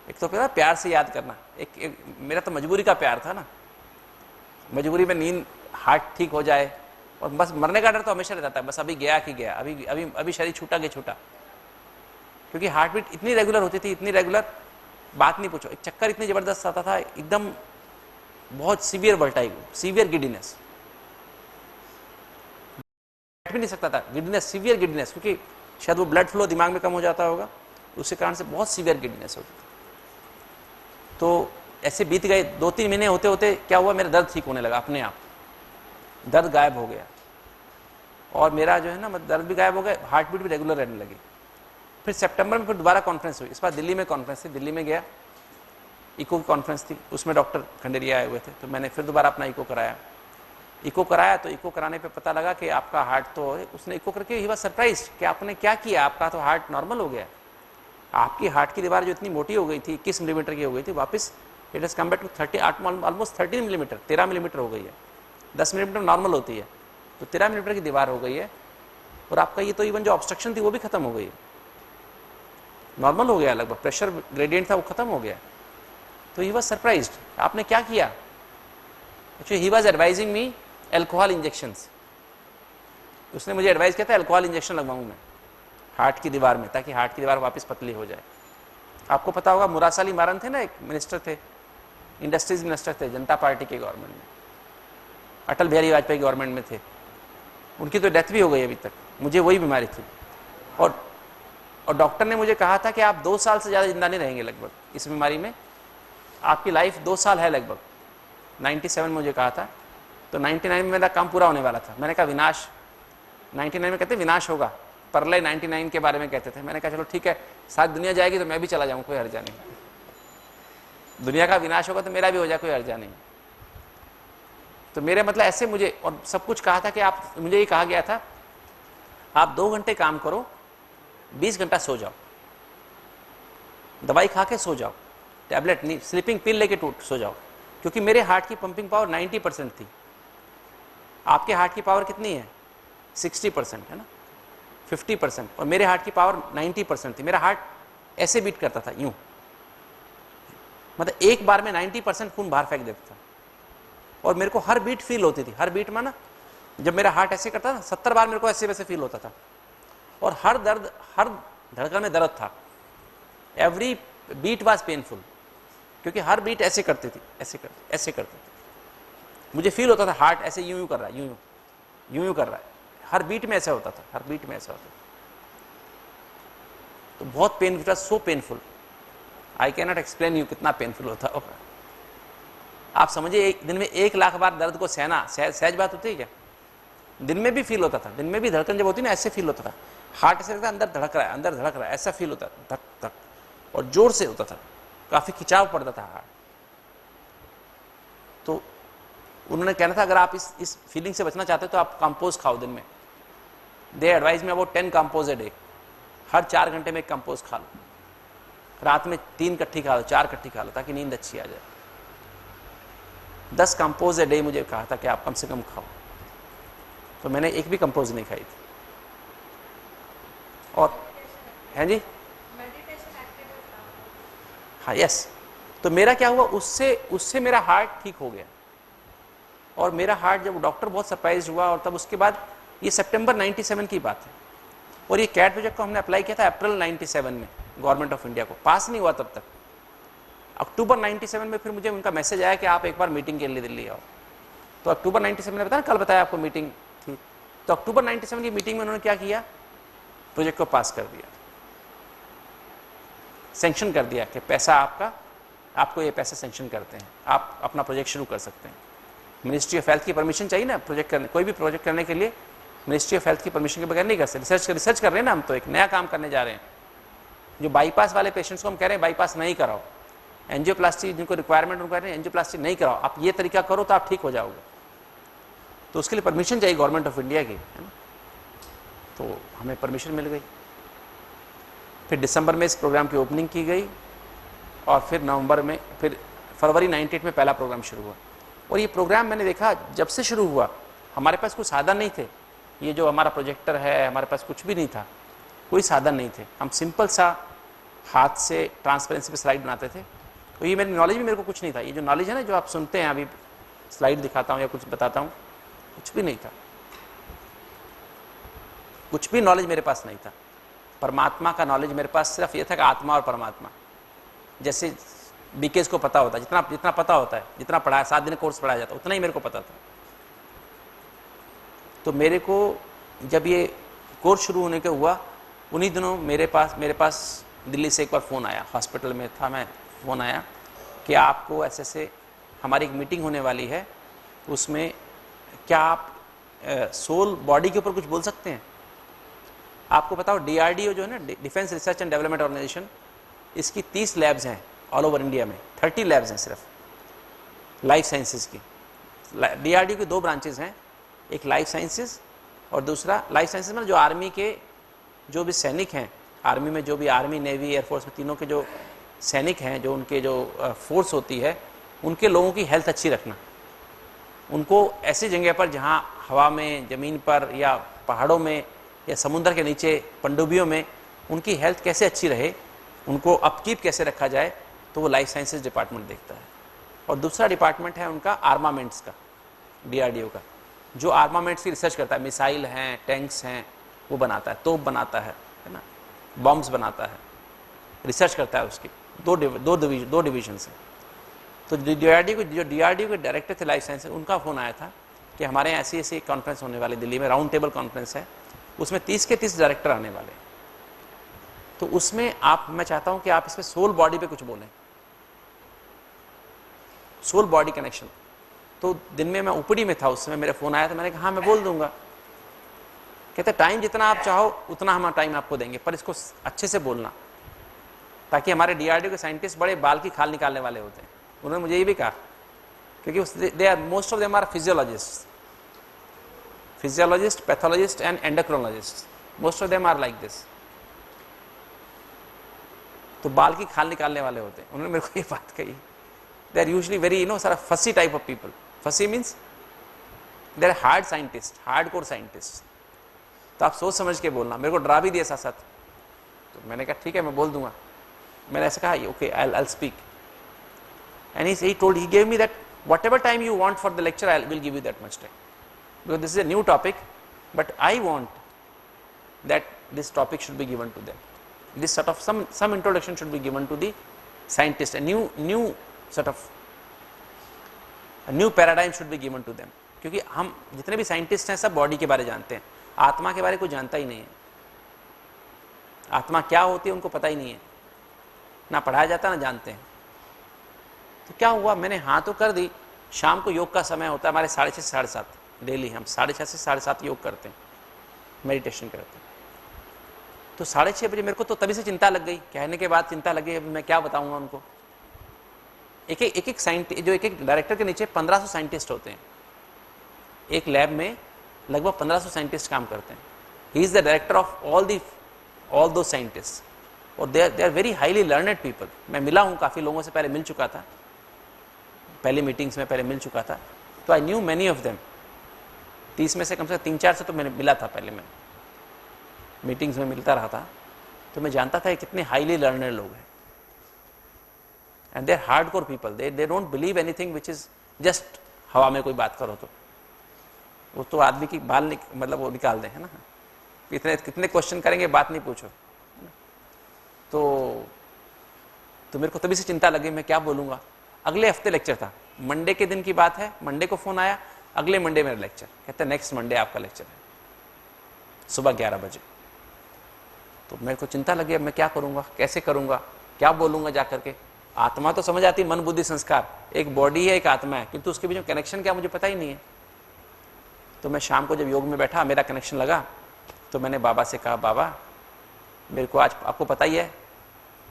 एक तो प्यार से याद करना, एक मेरा तो मजबूरी का प्यार था ना। मजबूरी में नींद, हार्ट ठीक हो जाए, और बस मरने का डर तो हमेशा रहता है, बस अभी गया कि गया, अभी शरीर छूटा कि छूटा। क्योंकि हार्ट बीट इतनी रेगुलर होती थी, इतनी रेगुलर, बात नहीं पूछो। एक चक्कर इतनी जबरदस्त आता था, एकदम बहुत सीवियर वोल्टाइल, सीवियर गिडीनेस, बैठ भी नहीं सकता था, गिडीनेस, सीवियर गिडीनेस, क्योंकि शायद वो ब्लड फ्लो दिमाग में कम हो जाता होगा, उसके कारण से बहुत सीवियर गिडनेस होती थी। तो ऐसे बीत गए 2-3 महीने, होते होते क्या हुआ, मेरा दर्द ठीक होने लगा अपने आप, दर्द गायब हो गया और मेरा जो है ना दर्द भी गायब हो गया, हार्ट बीट भी रेगुलर रहने लगी। फिर सितंबर में फिर दोबारा कॉन्फ्रेंस हुई, इस बार दिल्ली में कॉन्फ्रेंस थी, दिल्ली में गया, इको की कॉन्फ्रेंस थी, उसमें डॉक्टर खंडेरिया आए हुए थे, तो मैंने फिर दोबारा अपना इको कराया। इको कराया तो इको कराने पे पता लगा कि आपका हार्ट तो, उसने इको करके ही वाज सरप्राइज कि आपने क्या किया, आपका तो हार्ट नॉर्मल हो गया, आपकी हार्ट की दीवार जो इतनी मोटी हो गई थी, 21 मिलीमीटर की हो गई थी, वापस it is compare to 38, almost 13 millimetre, 13 millimetre हो गई है। 10 मिलीमीटर नॉर्मल होती है, तो 13 मिलीमीटर की दीवार हो गई है, और आपका ये तो इवन जो ऑब्स्ट्रक्शन थी वो भी खत्म हो गई, नॉर्मल हो गया, लगभग प्रेशर ग्रेडियंट था वो खत्म हो गया। तो ही वाज सरप्राइज्ड, आपने क्या किया। Actually he was advising me alcohol injections, उसने मुझे एडवाइस किया था अल्कोहल इंजेक्शन लगवाऊं मैं हार्ट की दीवार में, ताकि हार्ट की दीवार वापस पतली हो जाए। आपको पता होगा मुरास अली मारन थे ना, एक मिनिस्टर थे, इंडस्ट्रीज मिनिस्टर थे जनता पार्टी के गवर्नमेंट में, अटल बिहारी वाजपेयी गवर्नमेंट में थे, उनकी तो डेथ भी हो गई अभी तक, मुझे वही बीमारी थी। और डॉक्टर ने मुझे कहा था कि आप 2 साल से ज़्यादा जिंदा नहीं रहेंगे लगभग इस बीमारी में, आपकी लाइफ 2 साल है लगभग। 97 में मुझे कहा था, तो 99 में मेरा काम पूरा होने वाला था। मैंने कहा विनाश, 99 में कहते विनाश होगा, परलय 99 के बारे में कहते थे। मैंने कहा चलो ठीक है, साथ दुनिया जाएगी तो मैं भी चला जाऊँ, कोई हर्जा नहीं, दुनिया का विनाश होगा तो मेरा भी हो जाए, कोई हर्जा नहीं। तो मेरे मतलब ऐसे मुझे, और सब कुछ कहा था कि आप, मुझे ये कहा गया था आप 2 घंटे काम करो, 20 घंटा सो जाओ, दवाई खा के सो जाओ, टैबलेट नहीं, स्लीपिंग पिल लेके सो जाओ, क्योंकि मेरे हार्ट की पंपिंग पावर 90% थी। आपके हार्ट की पावर कितनी है? 60% है ना, 50%, और मेरे हार्ट की पावर 90% थी। मेरा हार्ट ऐसे बीट करता था, यूं, मतलब एक बार में 90% खून बाहर फेंक देता था, और मेरे को हर बीट फील होती थी। हर बीट में ना, जब मेरा हार्ट ऐसे करता था 70 बार मेरे को ऐसे वैसे फील होता था, और हर धड़कन में दर्द था। एवरी बीट वाज पेनफुल, क्योंकि हर बीट ऐसे करती थी, ऐसे करती थी। मुझे फील होता था हार्ट ऐसे यूं यूं कर रहा है, यूं यूं कर रहा है, हर बीट में ऐसा होता था, हर बीट में ऐसा होता था। तो बहुत pain, it was so painful, I can not explain you कितना पेनफुल होता होगा। आप समझिए एक दिन में 1 लाख बार दर्द को सहना सहज बात होती है क्या? दिन में भी फील होता था, दिन में भी धड़कन जब होती ना ऐसे फील होता था, हार्ट ऐसे लगता अंदर धड़क रहा है, अंदर धड़क रहा है, ऐसा फील होता था, धक धक, और जोर से होता था, काफी खिंचाव पड़ता था हार्ट। तो उन्होंने कहना था अगर आप इस फीलिंग से बचना चाहते हो तो आप कंपोज खाओ दिन में। दे एडवाइज में अबाउट 10 कंपोज ए डे, हर 4 घंटे में एक कंपोज खा लो, रात में 3 कट्ठी खा लो, 4 कट्ठी खा लो, ताकि नींद अच्छी आ जाए। 10 कंपोज ए डे मुझे कहा था कि आप कम से कम खाओ, तो मैंने एक भी कंपोज नहीं खाई थी। और हैं जी, हाँ यस, तो मेरा क्या हुआ, उससे मेरा हार्ट ठीक हो गया, और मेरा हार्ट जब डॉक्टर बहुत सरप्राइज हुआ, और तब उसके बाद ये सितंबर 97 की बात है, और ये कैट प्रोजेक्ट को हमने अप्लाई किया था अप्रैल 97 में गवर्नमेंट ऑफ इंडिया को, पास नहीं हुआ तब तक। अक्टूबर 97 में फिर मुझे उनका मैसेज आया कि आप एक बार मीटिंग के लिए दिल्ली आओ। तो अक्टूबर 97 में, बताया कल बताया आपको मीटिंग थी, तो अक्टूबर 97 की मीटिंग में उन्होंने क्या किया, प्रोजेक्ट को पास कर दिया, सैंक्शन कर दिया कि पैसा आपको ये पैसा सैंक्शन करते हैं, आप अपना प्रोजेक्ट शुरू कर सकते हैं। मिनिस्ट्री ऑफ हेल्थ की परमिशन चाहिए ना प्रोजेक्ट करने, कोई भी प्रोजेक्ट करने के लिए मिनिस्ट्री ऑफ हेल्थ की परमिशन के बगैर नहीं कर सकते। रिसर्च कर रहे हैं ना हम, तो एक नया काम करने जा रहे हैं। जो बाईपास वाले पेशेंट्स को हम कह रहे हैं बाईपास नहीं कराओ, एंजियोप्लास्टी जिनको रिक्वायरमेंट उनको कह रहे हैं एंजियोप्लास्टी नहीं कराओ, आप ये तरीका करो तो आप ठीक हो जाओगे। तो उसके लिए परमिशन चाहिए गवर्नमेंट ऑफ इंडिया की, है ना, तो हमें परमिशन मिल गई। फिर दिसंबर में इस प्रोग्राम की ओपनिंग की गई, और फिर नवंबर में, फिर फरवरी 98 में पहला प्रोग्राम शुरू हुआ। और ये प्रोग्राम मैंने देखा जब से शुरू हुआ, हमारे पास कोई साधन नहीं थे, ये जो हमारा प्रोजेक्टर है हमारे पास कुछ भी नहीं था, कोई साधन नहीं थे, हम सिंपल सा हाथ से ट्रांसपेरेंसी पे स्लाइड बनाते थे। तो ये मेरी नॉलेज भी मेरे को कुछ नहीं था, ये जो नॉलेज है ना जो आप सुनते हैं, अभी स्लाइड दिखाता हूँ या कुछ बताता हूँ, कुछ भी नहीं था, कुछ भी नॉलेज मेरे पास नहीं था। परमात्मा का नॉलेज मेरे पास सिर्फ ये था कि आत्मा और परमात्मा, जैसे बीकेस को पता होता है, जितना पता होता है, जितना पढ़ा, 7 दिन कोर्स पढ़ाया जाता, उतना ही मेरे को पता था। तो मेरे को जब ये कोर्स शुरू होने के हुआ, उन्हीं दिनों मेरे पास दिल्ली से एक बार फ़ोन आया, हॉस्पिटल में था मैं, फ़ोन आया कि आपको ऐसे ऐसे हमारी एक मीटिंग होने वाली है, उसमें क्या आप सोल बॉडी के ऊपर कुछ बोल सकते हैं। आपको बताओ DRDO जो है ना, defence research and development organisation, इसकी 30 लैब्स हैं ऑल ओवर इंडिया में, 30 लैब्स हैं सिर्फ लाइफ साइंसेज की। DRDO की 2 ब्रांचेज हैं, एक लाइफ साइंसेज और दूसरा लाइफ साइंसेज में जो आर्मी के जो भी सैनिक हैं, आर्मी में जो भी आर्मी नेवी एयरफोर्स में तीनों के जो सैनिक हैं, जो उनके जो फोर्स होती है, उनके लोगों की हेल्थ अच्छी रखना, उनको ऐसी जगह पर जहाँ हवा में, ज़मीन पर या पहाड़ों में या समुद्र के नीचे पनडुब्बियों में उनकी हेल्थ कैसे अच्छी रहे, उनको अपकीप कैसे रखा जाए, तो वो लाइफ साइंसेज डिपार्टमेंट देखता है। और दूसरा डिपार्टमेंट है उनका आर्मामेंट्स का, DRDO का, जो आर्मामेंट्स की रिसर्च करता है, मिसाइल हैं, टैंक्स हैं, वो बनाता है, तोप बनाता है ना, बॉम्ब्स बनाता है, रिसर्च करता है उसकी। दो डिविजन्स हैं। तो DRDO के डायरेक्टर थे लाइफ साइंसेज, उनका फ़ोन आया था कि हमारे यहाँ ऐसी ऐसी कॉन्फ्रेंस होने वाली दिल्ली में, राउंड टेबल कॉन्फ्रेंस है, उसमें 30 के 30 डायरेक्टर आने वाले हैं। तो उसमें मैं चाहता हूँ कि आप इसमें सोल बॉडी पे कुछ बोलें, सोल बॉडी कनेक्शन। तो दिन में मैं ऊपरी में था, उस समय मेरा फ़ोन आया था, मैंने कहा हाँ मैं बोल दूंगा। कहते टाइम जितना आप चाहो उतना हम टाइम आपको देंगे, पर इसको अच्छे से बोलना, ताकि हमारे DRDO के साइंटिस्ट बड़े बाल की खाल निकालने वाले होते हैं। उन्होंने मुझे ये भी कहा, क्योंकि they are most of them are physiologist, pathologist and endocrinologist, most of them are like this. तो बाल की खाल निकालने वाले होते हैं। उन्होंने मेरे को ये बात कही, दे आर यूजली वेरी सारा fussy type of people. Fussy means they are hard scientist, hardcore scientist. तो आप सोच समझ के बोलना। मेरे को डरा भी दिया साथ साथ। तो मैंने कहा ठीक है मैं बोल दूंगा। मैंने ऐसा कहा okay I speak, and he gave me that whatever time you want for the lecture I will give you that much time, because this is a new topic, but I want that this topic should be given to them, this sort of some introduction should be given to the scientist, a new sort of a new paradigm should be given to them। क्योंकि हम जितने भी scientist हैं सब body के बारे जानते हैं, आत्मा के बारे कोई जानता ही नहीं है। आत्मा क्या होती है उनको पता ही नहीं है, ना पढ़ाया जाता ना जानते हैं। तो क्या हुआ, मैंने हाँ तो कर दी। शाम को योग का समय होता है हमारे 6:30 से 7:30, डेली हम 6:30 से 7:30 योग करते हैं, मेडिटेशन करते हैं। तो 6:30 बजे मेरे को तो तभी से चिंता लग गई, कहने के बाद चिंता लगी, मैं क्या बताऊंगा उनको। एक साइंटिस्ट, जो एक डायरेक्टर के नीचे 1500 साइंटिस्ट होते हैं, एक लैब में लगभग 1500 साइंटिस्ट काम करते हैं। He is the director of all those scientist, और they are very highly learned people. मैं मिला हूँ काफ़ी लोगों से, पहले मिल चुका था, पहली मीटिंग्स में पहले मिल चुका था, तो I knew many of them. 30 में से कम से कम 3-4 से तो मैंने मिला था, पहले मैं मीटिंग्स में मिलता रहा था, तो मैं जानता था कितने हाईली लर्नेड लोग हैं। And they are hardcore people, they don't believe anything which is just हवा में कोई बात करो तो वो तो आदमी की बाल मतलब वो निकाल दें, है ना। कितने क्वेश्चन करेंगे, बात नहीं पूछो। तो मेरे को तभी से चिंता लगी, मैं क्या बोलूँगा। अगले हफ्ते लेक्चर था, मंडे के दिन की बात है, मंडे को फ़ोन आया, अगले मंडे मेरा लेक्चर, कहते हैं नेक्स्ट मंडे आपका लेक्चर है सुबह 11 बजे। तो मेरे को चिंता लगी, अब मैं क्या करूँगा, कैसे करूँगा, क्या बोलूँगा जा करके। आत्मा तो समझ आती, मन बुद्धि संस्कार, एक बॉडी है एक आत्मा है, किंतु उसके बीच में कनेक्शन क्या मुझे पता ही नहीं है। तो मैं शाम को जब योग में बैठा, मेरा कनेक्शन लगा, तो मैंने बाबा से कहा, बाबा मेरे को आज आपको पता ही है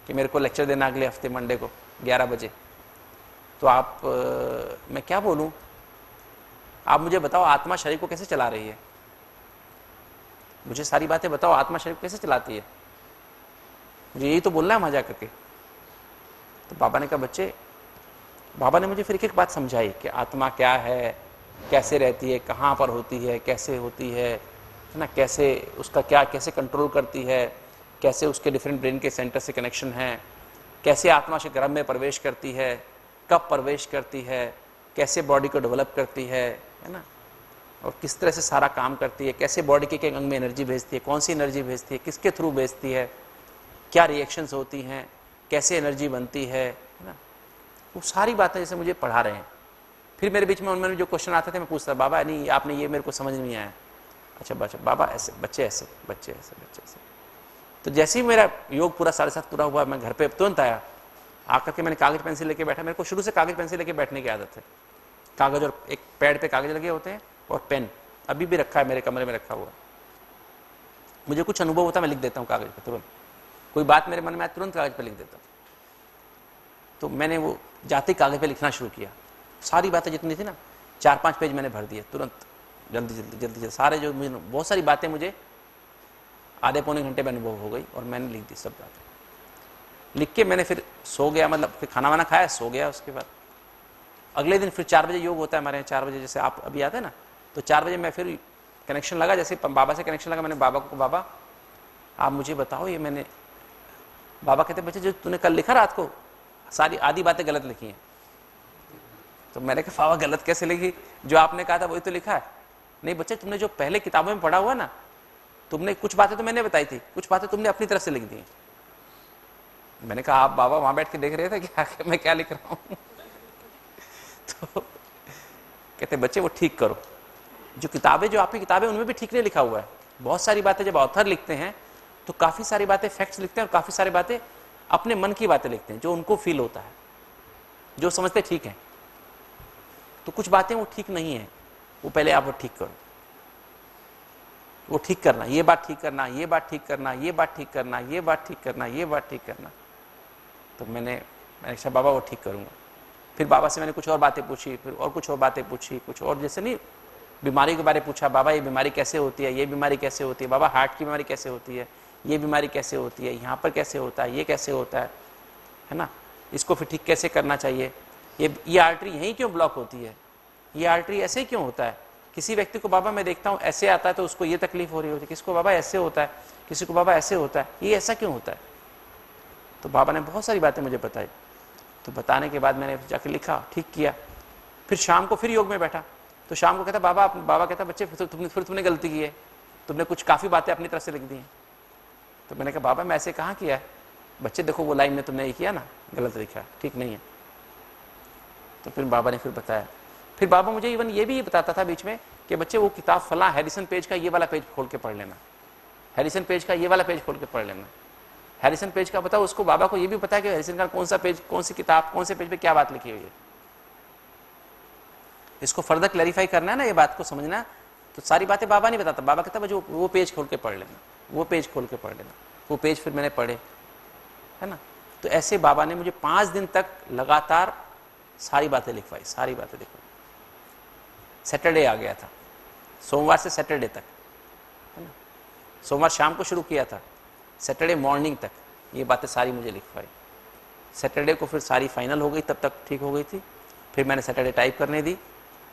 कि मेरे को लेक्चर देना अगले हफ्ते मंडे को 11 बजे, तो आप मैं क्या बोलूं, आप मुझे बताओ आत्मा शरीर को कैसे चला रही है, मुझे सारी बातें बताओ, आत्मा शरीर को कैसे चलाती है, मुझे यही तो बोलना है वहाँ जा करके। तो बाबा ने कहा बच्चे, बाबा ने मुझे फिर एक एक बात समझाई कि आत्मा क्या है, कैसे रहती है, कहाँ पर होती है, कैसे होती है ना, कैसे उसका क्या कैसे कंट्रोल करती है, कैसे उसके डिफरेंट ब्रेन के सेंटर से कनेक्शन है, कैसे आत्मा से गर्भ में प्रवेश करती है, कब प्रवेश करती है, कैसे बॉडी को डेवलप करती है ना, और किस तरह से सारा काम करती है, कैसे बॉडी के अंग में एनर्जी भेजती है, कौन सी एनर्जी भेजती है, किसके थ्रू भेजती है, क्या रिएक्शंस होती हैं, कैसे एनर्जी बनती है ना, वो सारी बातें जैसे मुझे पढ़ा रहे हैं। फिर मेरे बीच में उनमें जो क्वेश्चन आते थे मैं पूछता, बाबा नहीं आपने ये मेरे को समझ नहीं आया, अच्छा बाबा ऐसे, बच्चे ऐसे, बच्चे ऐसे, बच्चे ऐसे। तो जैसे ही मेरा योग पूरा 7:30 पूरा हुआ, मैं घर पे तुरंत आया, आकर के मैंने कागज पेंसिल लेके बैठा। मेरे को शुरू से कागज पेंसिल लेके बैठने की आदत है। कागज और एक पैड पे कागज लगे होते हैं और पेन अभी भी रखा है मेरे कमरे में रखा हुआ। मुझे कुछ अनुभव होता है, मैं लिख देता हूँ कागज पे तुरंत। कोई बात मेरे मन में आए तुरंत कागज पे लिख देता हूँ। तो मैंने वो जाते ही कागज पे लिखना शुरू किया। सारी बातें जितनी थी ना, 4-5 पेज मैंने भर दिए तुरंत, जल्दी जल्दी जल्दी जल्दी। सारे जो बहुत सारी बातें मुझे आधे पौने घंटे में अनुभव हो गई और मैंने लिख दी सब बातें। लिख के मैंने फिर सो गया, मतलब फिर खाना वाना खाया, सो गया। उसके बाद अगले दिन फिर 4 बजे योग होता है हमारे यहाँ। 4 बजे जैसे आप अभी आते हैं ना, तो 4 बजे मैं फिर कनेक्शन लगा, जैसे बाबा से कनेक्शन लगा। मैंने बाबा को, बाबा आप मुझे बताओ ये मैंने, बाबा कहते बच्चे जो तूने कल लिखा रात को, सारी आधी बातें गलत लिखी हैं। तो मैंने कहा बाबा गलत कैसे लिखी, जो आपने कहा था वही तो लिखा है। नहीं बच्चे, तुमने जो पहले किताबों में पढ़ा हुआ ना, तुमने कुछ बातें तो मैंने बताई थी, कुछ बातें तुमने अपनी तरफ से लिख दी। मैंने कहा आप बाबा वहां बैठ के देख रहे थे क्या मैं क्या लिख रहा हूं? तो कहते बच्चे वो ठीक करो, जो किताबें, जो आपकी किताबें उनमें भी ठीक नहीं लिखा हुआ है। बहुत सारी बातें जब ऑथर लिखते हैं तो काफी सारी बातें फैक्ट्स लिखते हैं और काफी सारी बातें अपने मन की बातें लिखते हैं, जो उनको फील होता है, जो समझते ठीक है। तो कुछ बातें वो ठीक नहीं है, वो पहले आप वो ठीक करो, वो ठीक करना, ये बात ठीक करना, ये बात ठीक करना, ये बात ठीक करना, ये बात ठीक करना, ये बात ठीक करना। तो मैंने कहा बाबा वो ठीक करूंगा। फिर बाबा से मैंने कुछ और बातें पूछी, फिर और कुछ और बातें पूछी, कुछ और जैसे नहीं बीमारी के बारे में पूछा, बाबा ये बीमारी कैसे होती है, ये बीमारी कैसे होती है, बाबा हार्ट की बीमारी कैसे होती है, ये बीमारी कैसे होती है, यहाँ पर कैसे होता है, ये कैसे होता है ना, इसको फिर ठीक कैसे करना चाहिए, ये आर्टरी यहीं क्यों ब्लॉक होती है, ये आर्टरी ऐसे क्यों होता है। किसी व्यक्ति को बाबा मैं देखता हूँ ऐसे आता है तो उसको ये तकलीफ हो रही होती है, किसी को बाबा ऐसे होता है, किसी को बाबा ऐसे होता है, ये ऐसा क्यों होता है। तो बाबा ने बहुत सारी बातें मुझे बताई। तो बताने के बाद मैंने जाके लिखा, ठीक किया। फिर शाम को फिर योग में बैठा, तो शाम को कहता बाबा कहता बच्चे फिर तुमने गलती की है, तुमने कुछ काफ़ी बातें अपनी तरफ से लिख दी हैं। तो मैंने कहा बाबा मैं ऐसे कहाँ किया है, बच्चे देखो वो लाइन में तुमने ये किया ना, गलत लिखा, ठीक नहीं है। तो फिर बाबा ने फिर बताया। फिर बाबा मुझे इवन ये भी बताता था बीच में कि बच्चे वो किताब फला हैरिसन पेज का ये वाला पेज खोल के पढ़ लेना, हैरिसन पेज का ये वाला पेज खोल के पढ़ लेना। हैरिसन पेज का बताओ उसको, बाबा को ये भी पता है कि हैरिसन का कौन सा पेज, कौन सी किताब, कौन से पेज पे क्या बात लिखी हुई है। इसको फर्दर क्लैरिफाई करना है ना, ये बात को समझना है। तो सारी बातें बाबा नहीं बताता, बाबा कहता जो वो पेज खोल के पढ़ लेना, वो पेज खोल के पढ़ लेना। वो पेज फिर मैंने पढ़े, है ना। तो ऐसे बाबा ने मुझे 5 दिन तक लगातार सारी बातें लिखवाई, सारी बातें लिखवाई। सैटरडे आ गया था, सोमवार से सैटरडे तक, है ना। सोमवार शाम को शुरू किया था, सैटरडे मॉर्निंग तक ये बातें सारी मुझे लिखवाई। सैटरडे को फिर सारी फाइनल हो गई, तब तक ठीक हो गई थी। फिर मैंने सैटरडे टाइप करने दी,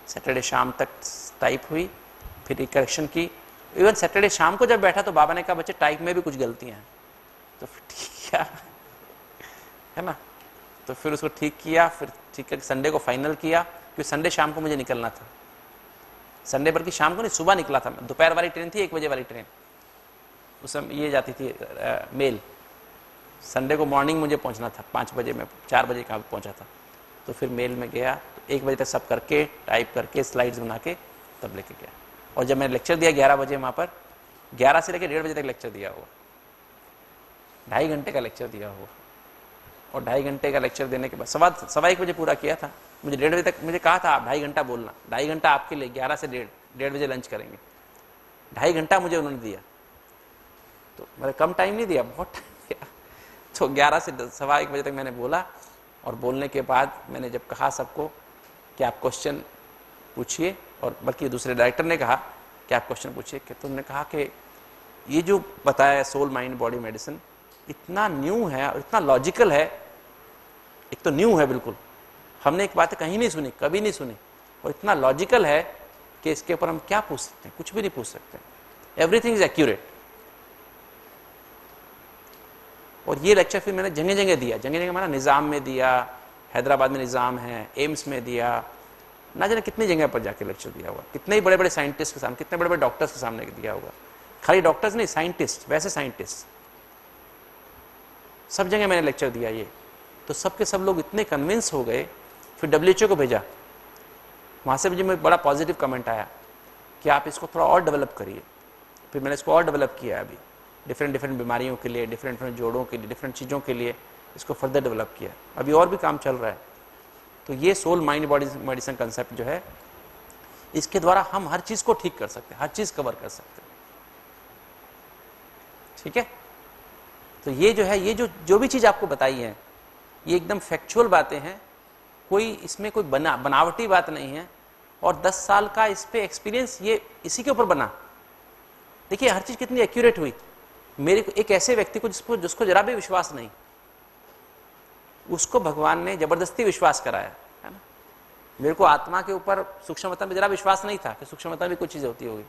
सैटरडे शाम तक टाइप हुई, फिर करेक्शन की। इवन सैटरडे शाम को जब बैठा तो बाबा ने कहा बच्चे टाइप में भी कुछ गलतियां हैं, तो फिर ठीक किया, है ना। तो फिर उसको ठीक किया, फिर ठीक करके संडे को फाइनल किया, क्योंकि संडे शाम को मुझे निकलना था। संडे बल्कि शाम को नहीं, सुबह निकला था। दोपहर वाली ट्रेन थी, 1 बजे वाली ट्रेन, उस समय ये जाती थी मेल। संडे को मॉर्निंग मुझे पहुंचना था 5 बजे, मैं 4 बजे कहाँ पहुंचा था। तो फिर मेल में गया, तो 1 बजे तक सब करके, टाइप करके, स्लाइड्स बना के तब लेके गया। और जब मैंने लेक्चर दिया 11 बजे वहाँ पर, 11 से लेकर 1:30 बजे तक लेक्चर दिया हुआ, 2.5 घंटे का लेक्चर दिया हुआ। और 2.5 घंटे का लेक्चर देने के बाद 1:15 बजे पूरा किया था। मुझे 1:30 बजे तक मुझे कहा था आप 2.5 घंटा बोलना, 2.5 घंटा आपके लिए, 11 से 1:30 बजे लंच करेंगे। 2.5 घंटा मुझे उन्होंने दिया, तो मैंने कम टाइम नहीं दिया, बहुत टाइम दिया। तो 11 से 1:15 बजे तक मैंने बोला। और बोलने के बाद मैंने जब कहा सबको कि आप क्वेश्चन पूछिए, और बल्कि दूसरे डायरेक्टर ने कहा कि आप क्वेश्चन पूछिए, कि तुमने कहा कि ये जो बताया सोल माइंड बॉडी मेडिसिन इतना न्यू है और इतना लॉजिकल है। एक तो न्यू है बिल्कुल, हमने एक बात कहीं नहीं सुनी, कभी नहीं सुनी, और इतना लॉजिकल है कि इसके ऊपर हम क्या पूछ सकते हैं, कुछ भी नहीं पूछ सकते। Everything is accurate. और ये लेक्चर फिर मैंने जगह जगह दिया, जगह जगह मैंने निज़ाम में दिया, हैदराबाद में निज़ाम है, एम्स में दिया, ना जाने कितनी जगह पर जाके लेक्चर दिया हुआ, कितने ही बड़े बड़े साइंटिस्ट के सामने, कितने बड़े बड़े डॉक्टर्स के सामने दिया हुआ। खाली डॉक्टर्स नहीं, साइंटिस्ट, वैसे साइंटिस्ट, सब जगह मैंने लेक्चर दिया ये। तो सब के सब लोग इतने कन्विंस हो गए। फिर WHO को भेजा, वहाँ से मुझे बड़ा पॉजिटिव कमेंट आया कि आप इसको थोड़ा और डेवलप करिए। फिर मैंने इसको और डेवलप किया अभी, डिफरेंट डिफरेंट बीमारियों के लिए, डिफरेंट डिफरेंट जोड़ों के लिए, डिफरेंट चीज़ों के लिए इसको फर्दर डेवलप किया। अभी और भी काम चल रहा है। तो ये soul mind body medicine concept जो है, इसके द्वारा हम हर चीज़ को ठीक कर सकते हैं, हर चीज़ कवर कर सकते हैं। ठीक है, तो ये जो है, ये जो भी चीज़ आपको बताई है, ये एकदम फैक्चुअल बातें हैं, कोई इसमें कोई बनावटी बात नहीं है। और 10 साल का इस पे एक्सपीरियंस ये इसी के ऊपर बना। देखिए हर चीज़ कितनी एक्यूरेट हुई। मेरे को एक ऐसे व्यक्ति को जिसको जरा भी विश्वास नहीं, उसको भगवान ने जबरदस्ती विश्वास कराया, है ना। मेरे को आत्मा के ऊपर सूक्ष्मता में जरा विश्वास नहीं था कि सूक्ष्मता में कुछ चीज़ होती होगी,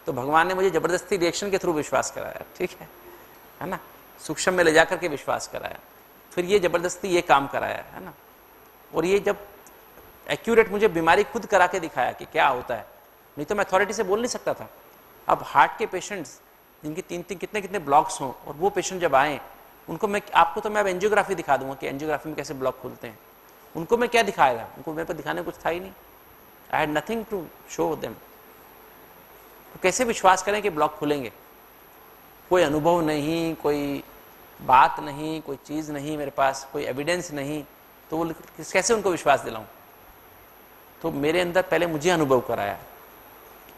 तो भगवान ने मुझे जबरदस्ती रिएक्शन के थ्रू विश्वास कराया। ठीक है ना, सूक्ष्म में ले जाकर के विश्वास कराया, फिर ये जबरदस्ती ये काम कराया, है ना। और ये जब एक्यूरेट मुझे बीमारी खुद करा के दिखाया कि क्या होता है, नहीं तो मैं अथॉरिटी से बोल नहीं सकता था। अब हार्ट के पेशेंट्स जिनकी तीन कितने कितने ब्लॉक्स हों, और वो पेशेंट जब आए, उनको मैं आपको तो मैं अब एंजियोग्राफी दिखा दूंगा कि एंजियोग्राफी में कैसे ब्लॉक खुलते हैं। उनको मैं क्या दिखाएगा, उनको मेरे पर दिखाने कुछ था ही नहीं। I had nothing to show them. तो कैसे विश्वास करें कि ब्लॉक खुलेंगे? कोई अनुभव नहीं, कोई बात नहीं, कोई चीज़ नहीं मेरे पास, कोई एविडेंस नहीं, तो वो कैसे उनको विश्वास दिलाऊं? तो मेरे अंदर पहले मुझे अनुभव कराया,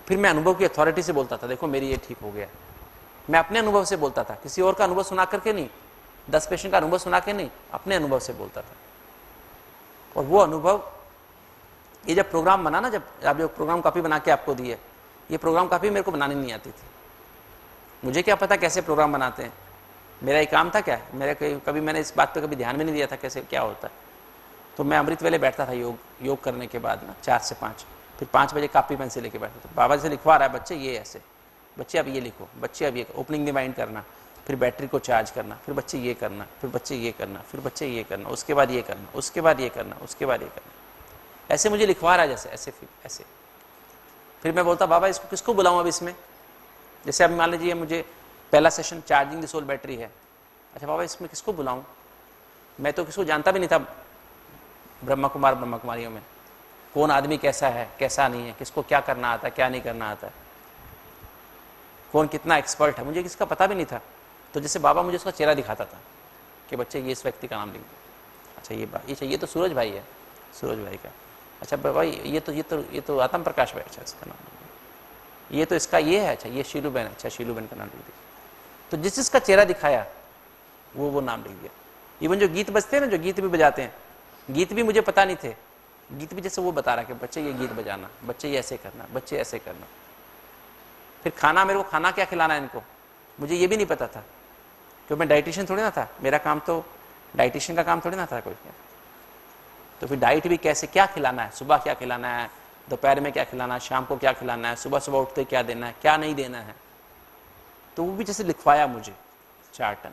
फिर मैं अनुभव की अथॉरिटी से बोलता था, देखो मेरी ये ठीक हो गया। मैं अपने अनुभव से बोलता था, किसी और का अनुभव सुना करके नहीं, 10 पेशेंट का अनुभव सुना के नहीं, अपने अनुभव से बोलता था। और वो अनुभव, ये जब प्रोग्राम बना ना, जब जो प्रोग्राम कॉपी बना के आपको दी है, ये प्रोग्राम कॉपी मेरे को बनानी नहीं आती थी। मुझे क्या पता कैसे प्रोग्राम बनाते हैं, मेरा एक काम था क्या, कभी मैंने इस बात पे कभी ध्यान भी नहीं दिया था कैसे क्या होता है। तो मैं अमृत वेले बैठता था योग करने के बाद ना 4 से 5, फिर 5 बजे कापी पेन से लेके बैठता था। बाबा जी से लिखवा रहा है, बच्चे ये ऐसे, बच्चे अब ये लिखो, बच्चे अब ये ओपनिंग डिवाइंड करना, फिर बैटरी को चार्ज करना, फिर बच्चे ये करना, फिर बच्चे ये करना, फिर बच्चे ये करना, उसके बाद ये करना, उसके बाद ये करना, उसके बाद ये करना। ऐसे मुझे लिखवा रहा है जैसे, ऐसे। फिर मैं बोलता, बाबा इसको किसको बुलाऊं अब इसमें? जैसे अब मान लीजिए मुझे पहला session charging the soul battery है, अच्छा बाबा इसमें किसको बुलाऊं? मैं तो किसको जानता भी नहीं था ब्रह्मा कुमारियों में, कौन आदमी कैसा है कैसा नहीं है, किसको क्या करना आता है क्या नहीं करना आता है, कौन कितना एक्सपर्ट है, मुझे किसका पता भी नहीं था। तो जैसे बाबा मुझे उसका चेहरा दिखाता था कि बच्चे ये इस व्यक्ति का नाम लिख दो, अच्छा ये तो सूरज भाई है, सूरज भाई का, अच्छा भाई ये तो आत्म प्रकाश भाई, अच्छा इसका नाम, ये तो इसका ये है, अच्छा ये शीलू बहन, अच्छा शीलू बहन का नाम लिख दिया। तो जिस जिसका चेहरा दिखाया वो नाम लिख दिया। इवन जो गीत बजते हैं ना, जो गीत भी बजाते हैं, गीत भी मुझे पता नहीं थे, गीत भी जैसे वो बता रहा कि बच्चे ये गीत बजाना, बच्चे ये ऐसे करना, बच्चे ऐसे करना। फिर खाना, मेरे को खाना क्या खिलाना है इनको, मुझे ये भी नहीं पता था, क्योंकि मैं डाइटिशियन थोड़ी ना था, मेरा काम तो डाइटिशियन का काम थोड़ी ना था कोई। तो फिर डाइट भी कैसे, क्या खिलाना है, सुबह क्या खिलाना है, दोपहर में क्या खिलाना है, शाम को क्या खिलाना है, सुबह सुबह उठते क्या देना है, क्या नहीं देना है, तो वो भी जैसे लिखवाया मुझे चार्ट।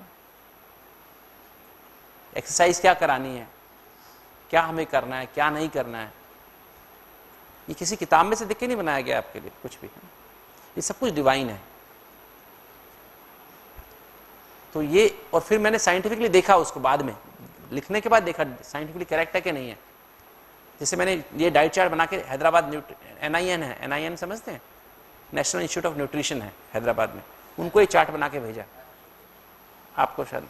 एक्सरसाइज क्या करानी है, क्या हमें करना है क्या नहीं करना है, ये किसी किताब में से देख के नहीं बनाया गया आपके लिए कुछ भी, ये सब कुछ डिवाइन है। तो ये, और फिर मैंने साइंटिफिकली देखा उसको, बाद में लिखने के बाद देखा साइंटिफिकली करेक्ट है कि नहीं है। जैसे मैंने ये डाइट चार्ट बना के हैदराबाद NIN है, NIN समझते हैं, नेशनल इंस्टीट्यूट ऑफ न्यूट्रिशन है हैदराबाद में, उनको ये चार्ट बना के भेजा आपको शायद,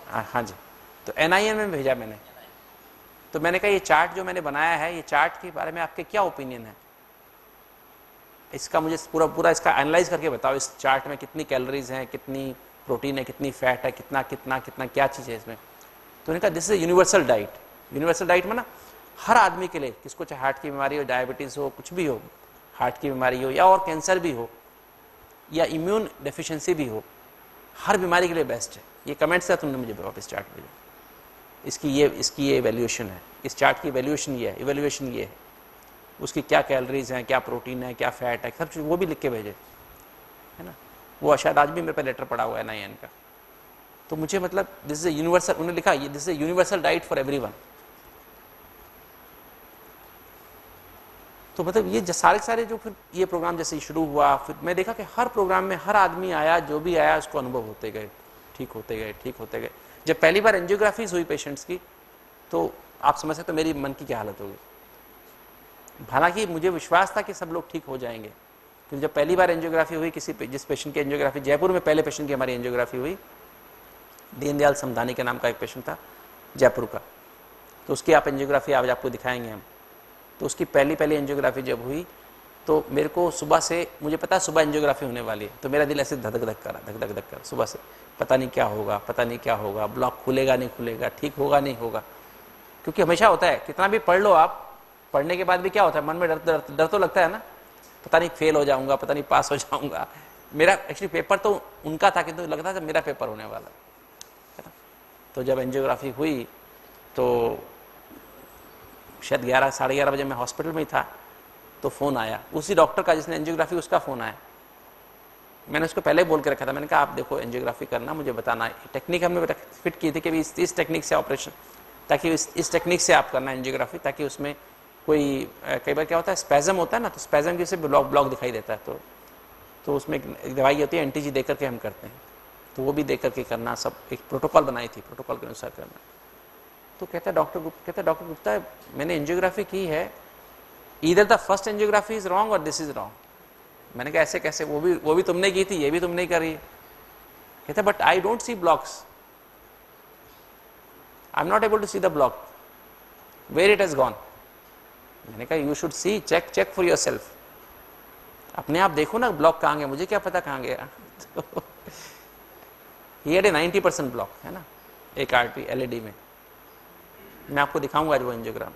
हाँ जी, तो NIN में भेजा मैंने। तो मैंने कहा ये चार्ट जो मैंने बनाया है, ये चार्ट के बारे में आपके क्या ओपिनियन है, इसका मुझे पूरा इसका एनालाइज करके बताओ, इस चार्ट में कितनी कैलोरीज हैं, कितनी प्रोटीन है, कितनी फैट है, कितना कितना कितना क्या चीज़ है इसमें। तो उन्होंने कहा this is universal diet. Universal diet में ना हर आदमी के लिए, किसको चाहे हार्ट की बीमारी हो, डायबिटीज़ हो, कुछ भी हो, हार्ट की बीमारी हो या और कैंसर भी हो या इम्यून डेफिशिएंसी भी हो, हर बीमारी के लिए बेस्ट है। ये कमेंट्स का तुमने मुझे वापस चार्ट भेजा, इसकी ये वैल्यूएशन है, इस चार्ट की वैल्यूएशन ये है, इवैल्यूएशन ये है, उसकी क्या कैलोरीज हैं, क्या प्रोटीन है, क्या फैट है, सब चीज़ वो भी लिख के भेजे, है ना। वो शायद आज भी मेरे पे लेटर पड़ा हुआ है NIN का। तो मुझे मतलब दिस इज यूनिवर्सल, उन्होंने लिखा ये this is universal diet for everyone. तो मतलब ये सारे जो फिर ये प्रोग्राम जैसे शुरू हुआ, फिर मैं देखा कि हर प्रोग्राम में हर आदमी आया, जो भी आया उसको अनुभव होते गए, ठीक होते गए, ठीक होते गए। जब पहली बार एंजियोग्राफीज हुई पेशेंट्स की, तो आप समझ सकते हो मेरी मन की क्या हालत होगी। हालांकि मुझे विश्वास था कि सब लोग ठीक हो जाएंगे, क्योंकि जब पहली बार एंजियोग्राफी हुई जिस पेशेंट की एंजियोग्राफी, जयपुर में पहले पेशेंट की हमारी एंजियोग्राफी हुई, दीनदयाल समधानी के नाम का एक पेशेंट था जयपुर का, तो उसकी आप एंजियोग्राफी आज आपको दिखाएंगे हम। तो उसकी पहली एंजियोग्राफी जब हुई तो मेरे को सुबह से, मुझे पता सुबह एंजियोग्राफी होने वाली है, तो मेरा दिल ऐसे धक धक कर सुबह से, पता नहीं क्या होगा, ब्लॉक खुलेगा नहीं खुलेगा, ठीक होगा नहीं होगा। क्योंकि हमेशा होता है, कितना भी पढ़ लो आप, पढ़ने के बाद भी क्या होता है, मन में डर तो लगता है ना, पता नहीं फेल हो जाऊंगा, पता नहीं पास हो जाऊंगा। मेरा एक्चुअली पेपर तो उनका था, किंतु लगता था मेरा पेपर होने वाला है ना। तो जब एंजियोग्राफी हुई तो शायद 11 साढ़े 11 बजे मैं हॉस्पिटल में ही था, तो फ़ोन आया उसी डॉक्टर का जिसने एंजियोग्राफी, उसका फ़ोन आया। मैंने उसको पहले बोल के रखा था, मैंने कहा आप देखो एंजियोग्राफी करना, मुझे बताना। टेक्निक हमने फिट की थी कि इस टेक्निक से ऑपरेशन, ताकि इस टेक्निक से आप करना एंजियोग्राफी, ताकि उसमें कोई कई बार क्या होता है, स्पैजम होता है ना, तो स्पैजम की से ब्लॉक दिखाई देता है, तो उसमें एक दवाई होती है एंटीजी दे करके हम करते हैं, तो वो भी दे करके करना, सब एक प्रोटोकॉल बनाई थी, प्रोटोकॉल के अनुसार करना। तो कहता है डॉक्टर गुप्ता मैंने एंजियोग्राफी की है, either the first angiography is wrong और दिस इज रॉन्ग। मैंने कहा ऐसे कैसे, वो भी तुमने की थी, ये भी तुमने करी। कहता but I don't see blocks, I am not able to see the block, where it has gone. मैंने कहा you should see, check for yourself, अपने आप देखो ना ब्लॉक कहाँ गया, मुझे क्या पता कहाँ गया। ये 90% ब्लॉक है ना एक आर्टरी एलईडी में, मैं आपको दिखाऊंगा आज वो एंजियोग्राम।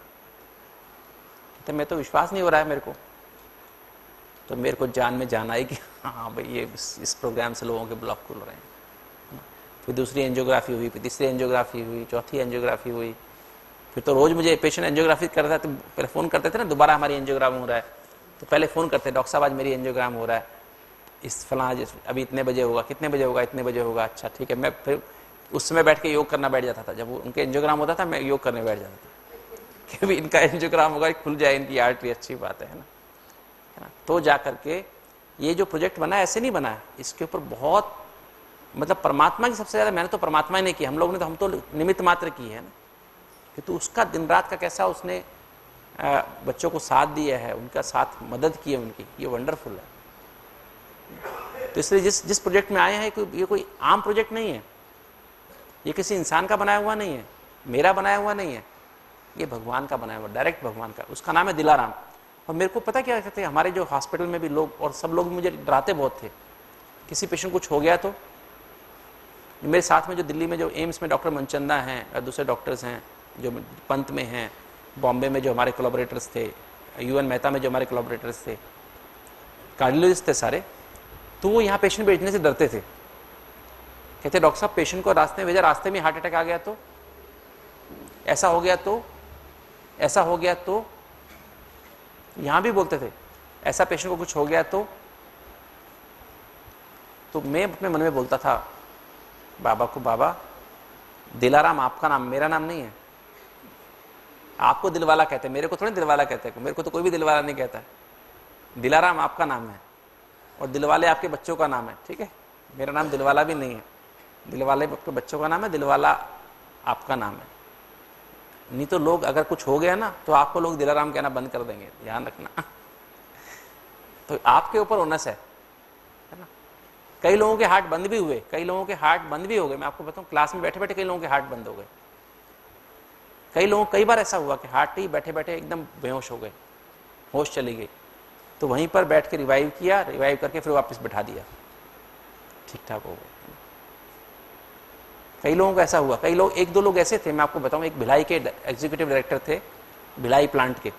तो मैं तो विश्वास नहीं हो रहा है मेरे को, तो मेरे को जान में जान आई कि हाँ भाई ये इस प्रोग्राम से लोगों के ब्लॉक खुल रहे हैं। फिर दूसरी एंजियोग्राफी हुई, फिर तीसरी एंजियोग्राफी हुई, चौथी एंजियोग्राफी हुई। फिर तो रोज मुझे पेशेंट एंजियोग्राफी कर रहा था, तो पहले फ़ोन करते थे ना, दोबारा हमारी एंजियोग्राम हो रहा है, तो पहले फ़ोन करते, डॉक्टर साहब आज मेरी एंजियोग्राम हो रहा है, इस फलां अभी इतने बजे होगा, कितने बजे होगा, इतने बजे होगा, अच्छा ठीक है। मैं फिर उस समय बैठ के योग करना बैठ जाता था, जब उनके एंजियोग्राम होता था मैं योग करने बैठ जाता था कि भी इनका एंजियोग्राम होगा, खुल जाए इनकी आर्टरी, अच्छी बात है ना। तो जा करके ये जो प्रोजेक्ट बना ऐसे नहीं बना है, इसके ऊपर बहुत मतलब परमात्मा की सबसे ज़्यादा मेहनत तो परमात्मा ही ने की, हम लोग ने तो, हम तो निमित्त मात्र की है ना। तो उसका दिन रात का कैसा उसने बच्चों को साथ दिया है, उनका साथ मदद की है उनकी, ये वंडरफुल है। तो इसलिए जिस प्रोजेक्ट में आए हैं, ये कोई आम प्रोजेक्ट नहीं है, ये किसी इंसान का बनाया हुआ नहीं है, मेरा बनाया हुआ नहीं है, ये भगवान का बनाया हुआ, डायरेक्ट भगवान का। उसका नाम है दिलाराम। और मेरे को पता क्या कहते हैं, हमारे जो हॉस्पिटल में भी लोग और सब लोग मुझे डराते बहुत थे, किसी पेशेंट कुछ हो गया तो। मेरे साथ में जो दिल्ली में जो एम्स में डॉक्टर मनचंदा हैं और दूसरे डॉक्टर्स हैं जो पंत में हैं, बॉम्बे में जो हमारे कोलैबोरेटर्स थे, यूएन मेहता में जो हमारे कोलैबोरेटर्स थे, कार्डियोलॉजिस्ट थे सारे, तो वो यहाँ पेशेंट भेजने से डरते थे। कहते डॉक्टर साहब पेशेंट को रास्ते में भेजा, रास्ते में हार्ट अटैक आ गया तो, ऐसा हो गया तो, ऐसा हो गया तो। यहाँ भी बोलते थे ऐसा पेशेंट को कुछ हो गया तो मैं अपने मन में बोलता था बाबा को, बाबा दिलाराम आपका नाम, मेरा नाम नहीं है। आपको दिलवाला कहते हैं, मेरे को थोड़ी दिलवाला कहते हैं, मेरे को तो कोई भी दिलवाला नहीं कहता है। दिलाराम आपका नाम है और दिलवाले आपके बच्चों का नाम है, ठीक है। मेरा नाम दिलवाला भी नहीं है, दिलवाले आपके बच्चों का नाम है, दिलवाला आपका नाम है। नहीं तो लोग अगर कुछ हो गया ना तो आपको लोग दिलाराम कहना बंद कर देंगे, ध्यान रखना। तो आपके ऊपर ओनस है ना। कई लोगों के हार्ट बंद भी हुए, कई लोगों के हार्ट बंद भी हो गए। मैं आपको बताऊं, क्लास में बैठे बैठे कई लोगों के हार्ट बंद हो गए। कई बार ऐसा हुआ कि हार्ट ही बैठे बैठे एकदम बेहोश हो गए, होश चली गई, तो वहीं पर बैठ के रिवाइव किया, रिवाइव करके फिर वापस बैठा दिया, ठीक ठाक हो गए। कई लोगों को ऐसा हुआ, कई लोग, एक दो लोग ऐसे थे, मैं आपको बताऊं, एक भिलाई के एग्जीक्यूटिव डायरेक्टर थे, भिलाई प्लांट के,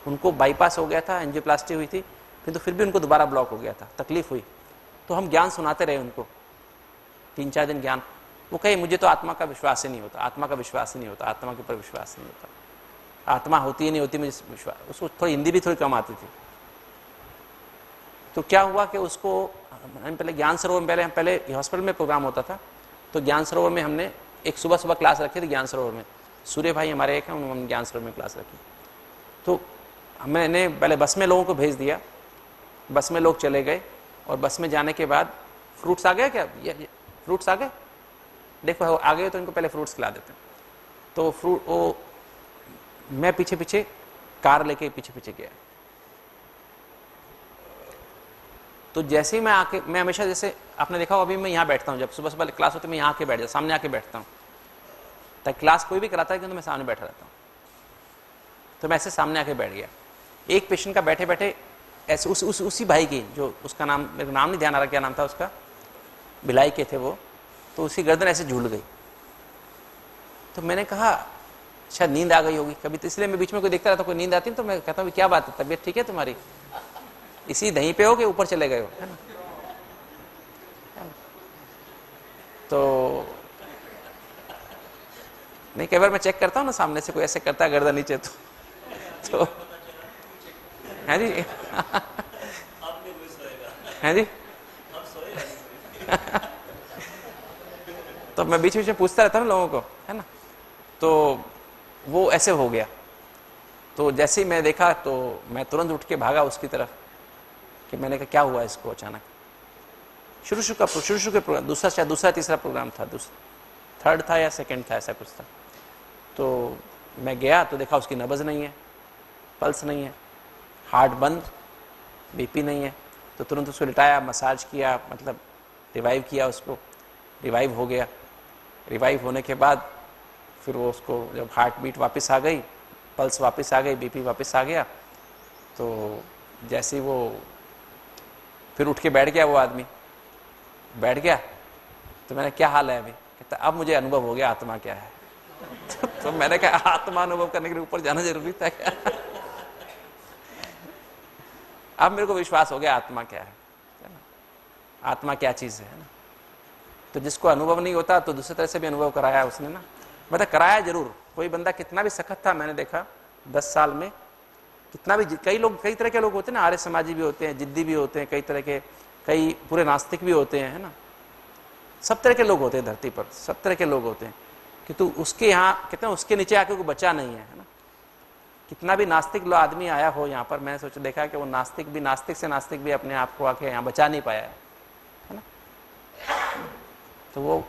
उनको बाईपास हो गया था, एंजियोप्लास्टी हुई थी, फिर भी उनको दोबारा ब्लॉक हो गया था, तकलीफ हुई। तो हम ज्ञान सुनाते रहे उनको 3-4 दिन ज्ञान। वो कहे मुझे तो आत्मा का विश्वास ही नहीं होता, आत्मा का विश्वास ही नहीं होता, आत्मा के ऊपर विश्वास नहीं होता, आत्मा होती ही नहीं होती मुझे विश्वास। उसको थोड़ी हिंदी भी थोड़ी कम आती थी। तो क्या हुआ कि उसको हम पहले ज्ञान सरोवर में, पहले हॉस्पिटल में प्रोग्राम होता था, तो ज्ञान सरोवर में हमने एक सुबह क्लास रखी थी ज्ञान सरोवर में। सूर्य भाई हमारे एक हैं, उन्होंने ज्ञान सरोवर में क्लास रखी। तो मैंने पहले बस में लोगों को भेज दिया, बस में लोग चले गए, और बस में जाने के बाद फ्रूट्स आ गए क्या, ये फ्रूट्स आ गए, देखो आ गए तो इनको पहले फ्रूट्स खिला देते हैं। तो फ्रूट वो मैं पीछे पीछे कार लेके पीछे पीछे गया, तो जैसे ही मैं आके, मैं हमेशा जैसे आपने देखा हो, अभी मैं यहाँ बैठता हूँ, जब सुबह सुबह क्लास होती है मैं यहाँ आके बैठ जाता, सामने आके बैठता हूँ, ताकि क्लास कोई भी कराता है, किंतु मैं सामने बैठा रहता हूँ। तो मैं ऐसे सामने आके बैठ गया। एक पेशेंट का बैठे बैठे ऐसे उसी भाई की, जो उसका नाम, मेरे को नाम नहीं ध्यान आ रहा क्या नाम था उसका, भिलाई के थे वो, तो उसी गर्दन ऐसे झूल गई। तो मैंने कहा शायद नींद आ गई होगी कभी, तो इसलिए मैं बीच में कोई देखता रहता, कोई नींद आती तो मैं कहता हूँ क्या बात है, तबीयत ठीक है तुम्हारी, इसी दही पे हो कि ऊपर चले गए हो, है ना। तो नहीं, कई बार मैं चेक करता हूँ ना, सामने से कोई ऐसे करता है गर्दन नीचे, तो है जी है जी तो मैं बीच बीच में पूछता रहता हूँ लोगों को, है ना। तो वो ऐसे हो गया। तो जैसे ही मैं देखा तो मैं तुरंत उठ के भागा उसकी तरफ, कि मैंने कहा क्या हुआ इसको अचानक। शुरू के प्रोग्राम, दूसरा तीसरा प्रोग्राम था, थर्ड था या सेकंड था, ऐसा कुछ था। तो मैं गया तो देखा उसकी नब्ज नहीं है, पल्स नहीं है, हार्ट बंद, बीपी नहीं है। तो तुरंत उसको लिटाया, मसाज किया, मतलब रिवाइव किया उसको, रिवाइव हो गया। रिवाइव होने के बाद फिर वो उसको जब हार्ट बीट वापस आ गई, पल्स वापस आ गई, बीपी वापस आ गया, तो जैसे ही वो फिर उठ के बैठ गया, वो आदमी बैठ गया, तो मैंने क्या हाल है अभी, कहता अब मुझे अनुभव हो गया आत्मा क्या है। तो मैंने कहा आत्मा अनुभव करने के लिए ऊपर जाना जरूरी था क्या? अब मेरे को विश्वास हो गया आत्मा क्या है ना, आत्मा क्या चीज है ना। तो जिसको अनुभव नहीं होता तो दूसरी तरह से भी अनुभव कराया उसने ना, मतलब कराया जरूर। कोई बंदा कितना भी सख्त था, मैंने देखा 10 साल में, कितना भी, कई लोग, कई तरह के लोग होते हैं ना, आर्य समाजी भी होते हैं, जिद्दी भी होते हैं, कई तरह के, कई पूरे नास्तिक भी होते हैं, है ना। सब तरह के लोग होते हैं धरती पर, सब तरह के लोग होते हैं, कि तू उसके यहाँ कहते हैं उसके नीचे आके कोई बचा नहीं है ना। कितना भी नास्तिक आदमी आया हो यहाँ पर, मैंने सोचा देखा कि वो नास्तिक भी, नास्तिक से नास्तिक भी अपने आप को आके यहाँ बचा नहीं पाया है ना। तो वो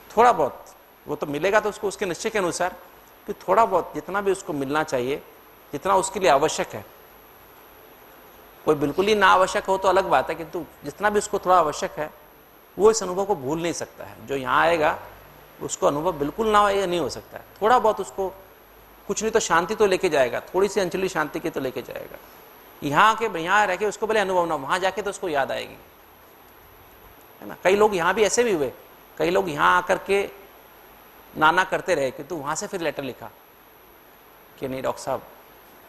थोड़ा बहुत, वो तो मिलेगा तो उसको उसके निश्चय के अनुसार, कि थोड़ा बहुत जितना भी उसको मिलना चाहिए, जितना उसके लिए आवश्यक है। कोई बिल्कुल ही ना आवश्यक हो तो अलग बात है, किंतु जितना भी उसको थोड़ा आवश्यक है, वो इस अनुभव को भूल नहीं सकता है। जो यहाँ आएगा उसको अनुभव बिल्कुल ना हो, ये नहीं हो सकता है। थोड़ा बहुत उसको कुछ नहीं तो शांति तो लेके जाएगा, थोड़ी सी अंचली शांति की तो लेके जाएगा। यहाँ के, यहाँ रह के उसको भले अनुभव ना, वहां जाके तो उसको याद आएगी, है ना। कई लोग यहाँ भी ऐसे भी हुए, कई लोग यहाँ आकर के नाना करते रहे, किंतु वहां से फिर लेटर लिखा कि नहीं डॉक्टर साहब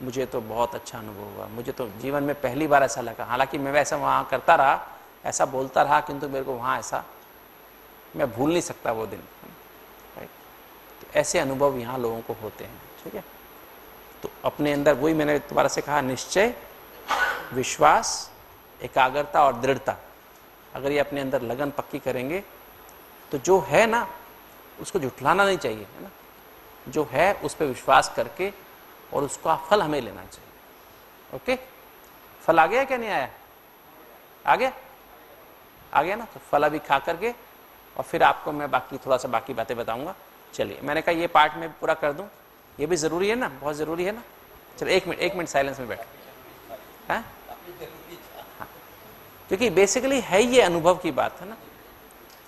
मुझे तो बहुत अच्छा अनुभव हुआ, मुझे तो जीवन में पहली बार ऐसा लगा। हालांकि मैं वैसा वहाँ करता रहा, ऐसा बोलता रहा, किंतु मेरे को वहाँ ऐसा, मैं भूल नहीं सकता वो दिन। राइट। तो ऐसे अनुभव यहाँ लोगों को होते हैं, ठीक है। तो अपने अंदर वही मैंने दोबारा से कहा, निश्चय, विश्वास, एकाग्रता और दृढ़ता, अगर ये अपने अंदर लगन पक्की करेंगे तो जो है ना उसको झुठलाना नहीं चाहिए, है ना। जो है उस पर विश्वास करके और उसका फल हमें लेना चाहिए। ओके, फल आ गया क्या नहीं आया? आ गया, आ गया ना। तो फल अभी खा करके और फिर आपको मैं बाकी थोड़ा सा बाकी बातें बताऊंगा। चलिए, मैंने कहा ये पार्ट में पूरा कर दूं, ये भी जरूरी है ना, बहुत जरूरी है ना। चलो एक मिनट साइलेंस में बैठो, हाँ, क्योंकि बेसिकली है ये अनुभव की बात है ना।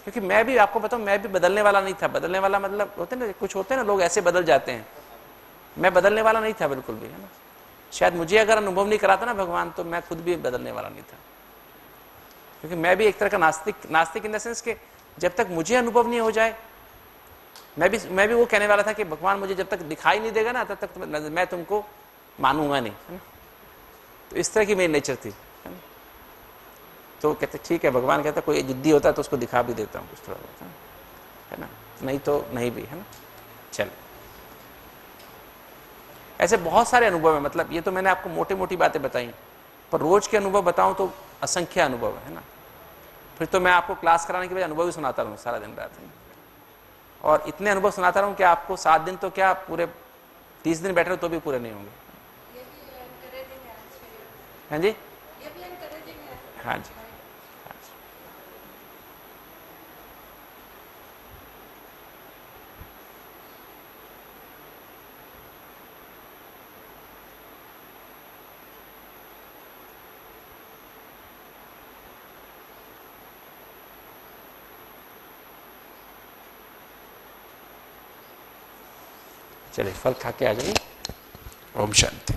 क्योंकि मैं भी आपको बताऊं, मैं भी बदलने वाला नहीं था। बदलने वाला मतलब होते ना, कुछ होते हैं ना लोग ऐसे बदल जाते हैं, मैं बदलने वाला नहीं था बिल्कुल भी, है ना। शायद मुझे अगर अनुभव नहीं कराता ना भगवान, तो मैं खुद भी बदलने वाला नहीं था। क्योंकि मैं भी एक तरह का नास्तिक इन द सेंस कि जब तक मुझे अनुभव नहीं हो जाए, मैं भी वो कहने वाला था कि भगवान मुझे जब तक दिखाई नहीं देगा ना, तब तक मैं तुमको मानूंगा नहीं, है ना। तो इस तरह की मेरी नेचर थी, है ना। तो कहते ठीक है, भगवान कहता कोई जिद्दी होता है तो उसको दिखा भी देता हूँ कुछ थोड़ा बहुत, है ना, नहीं तो नहीं भी, है ना। चल, ऐसे बहुत सारे अनुभव है। मतलब ये तो मैंने आपको मोटी मोटी बातें बताई, पर रोज के अनुभव बताऊं तो असंख्य अनुभव है ना। फिर तो मैं आपको क्लास कराने के बाद अनुभव ही सुनाता रहूँ सारा दिन रात, है। और इतने अनुभव सुनाता रहूँ कि आपको 7 दिन तो क्या, पूरे 30 दिन बैठे रहो तो भी पूरे नहीं होंगे। हाँ जी, हाँ जी। चलिए फल खा के आ जाइए। ओम शांति।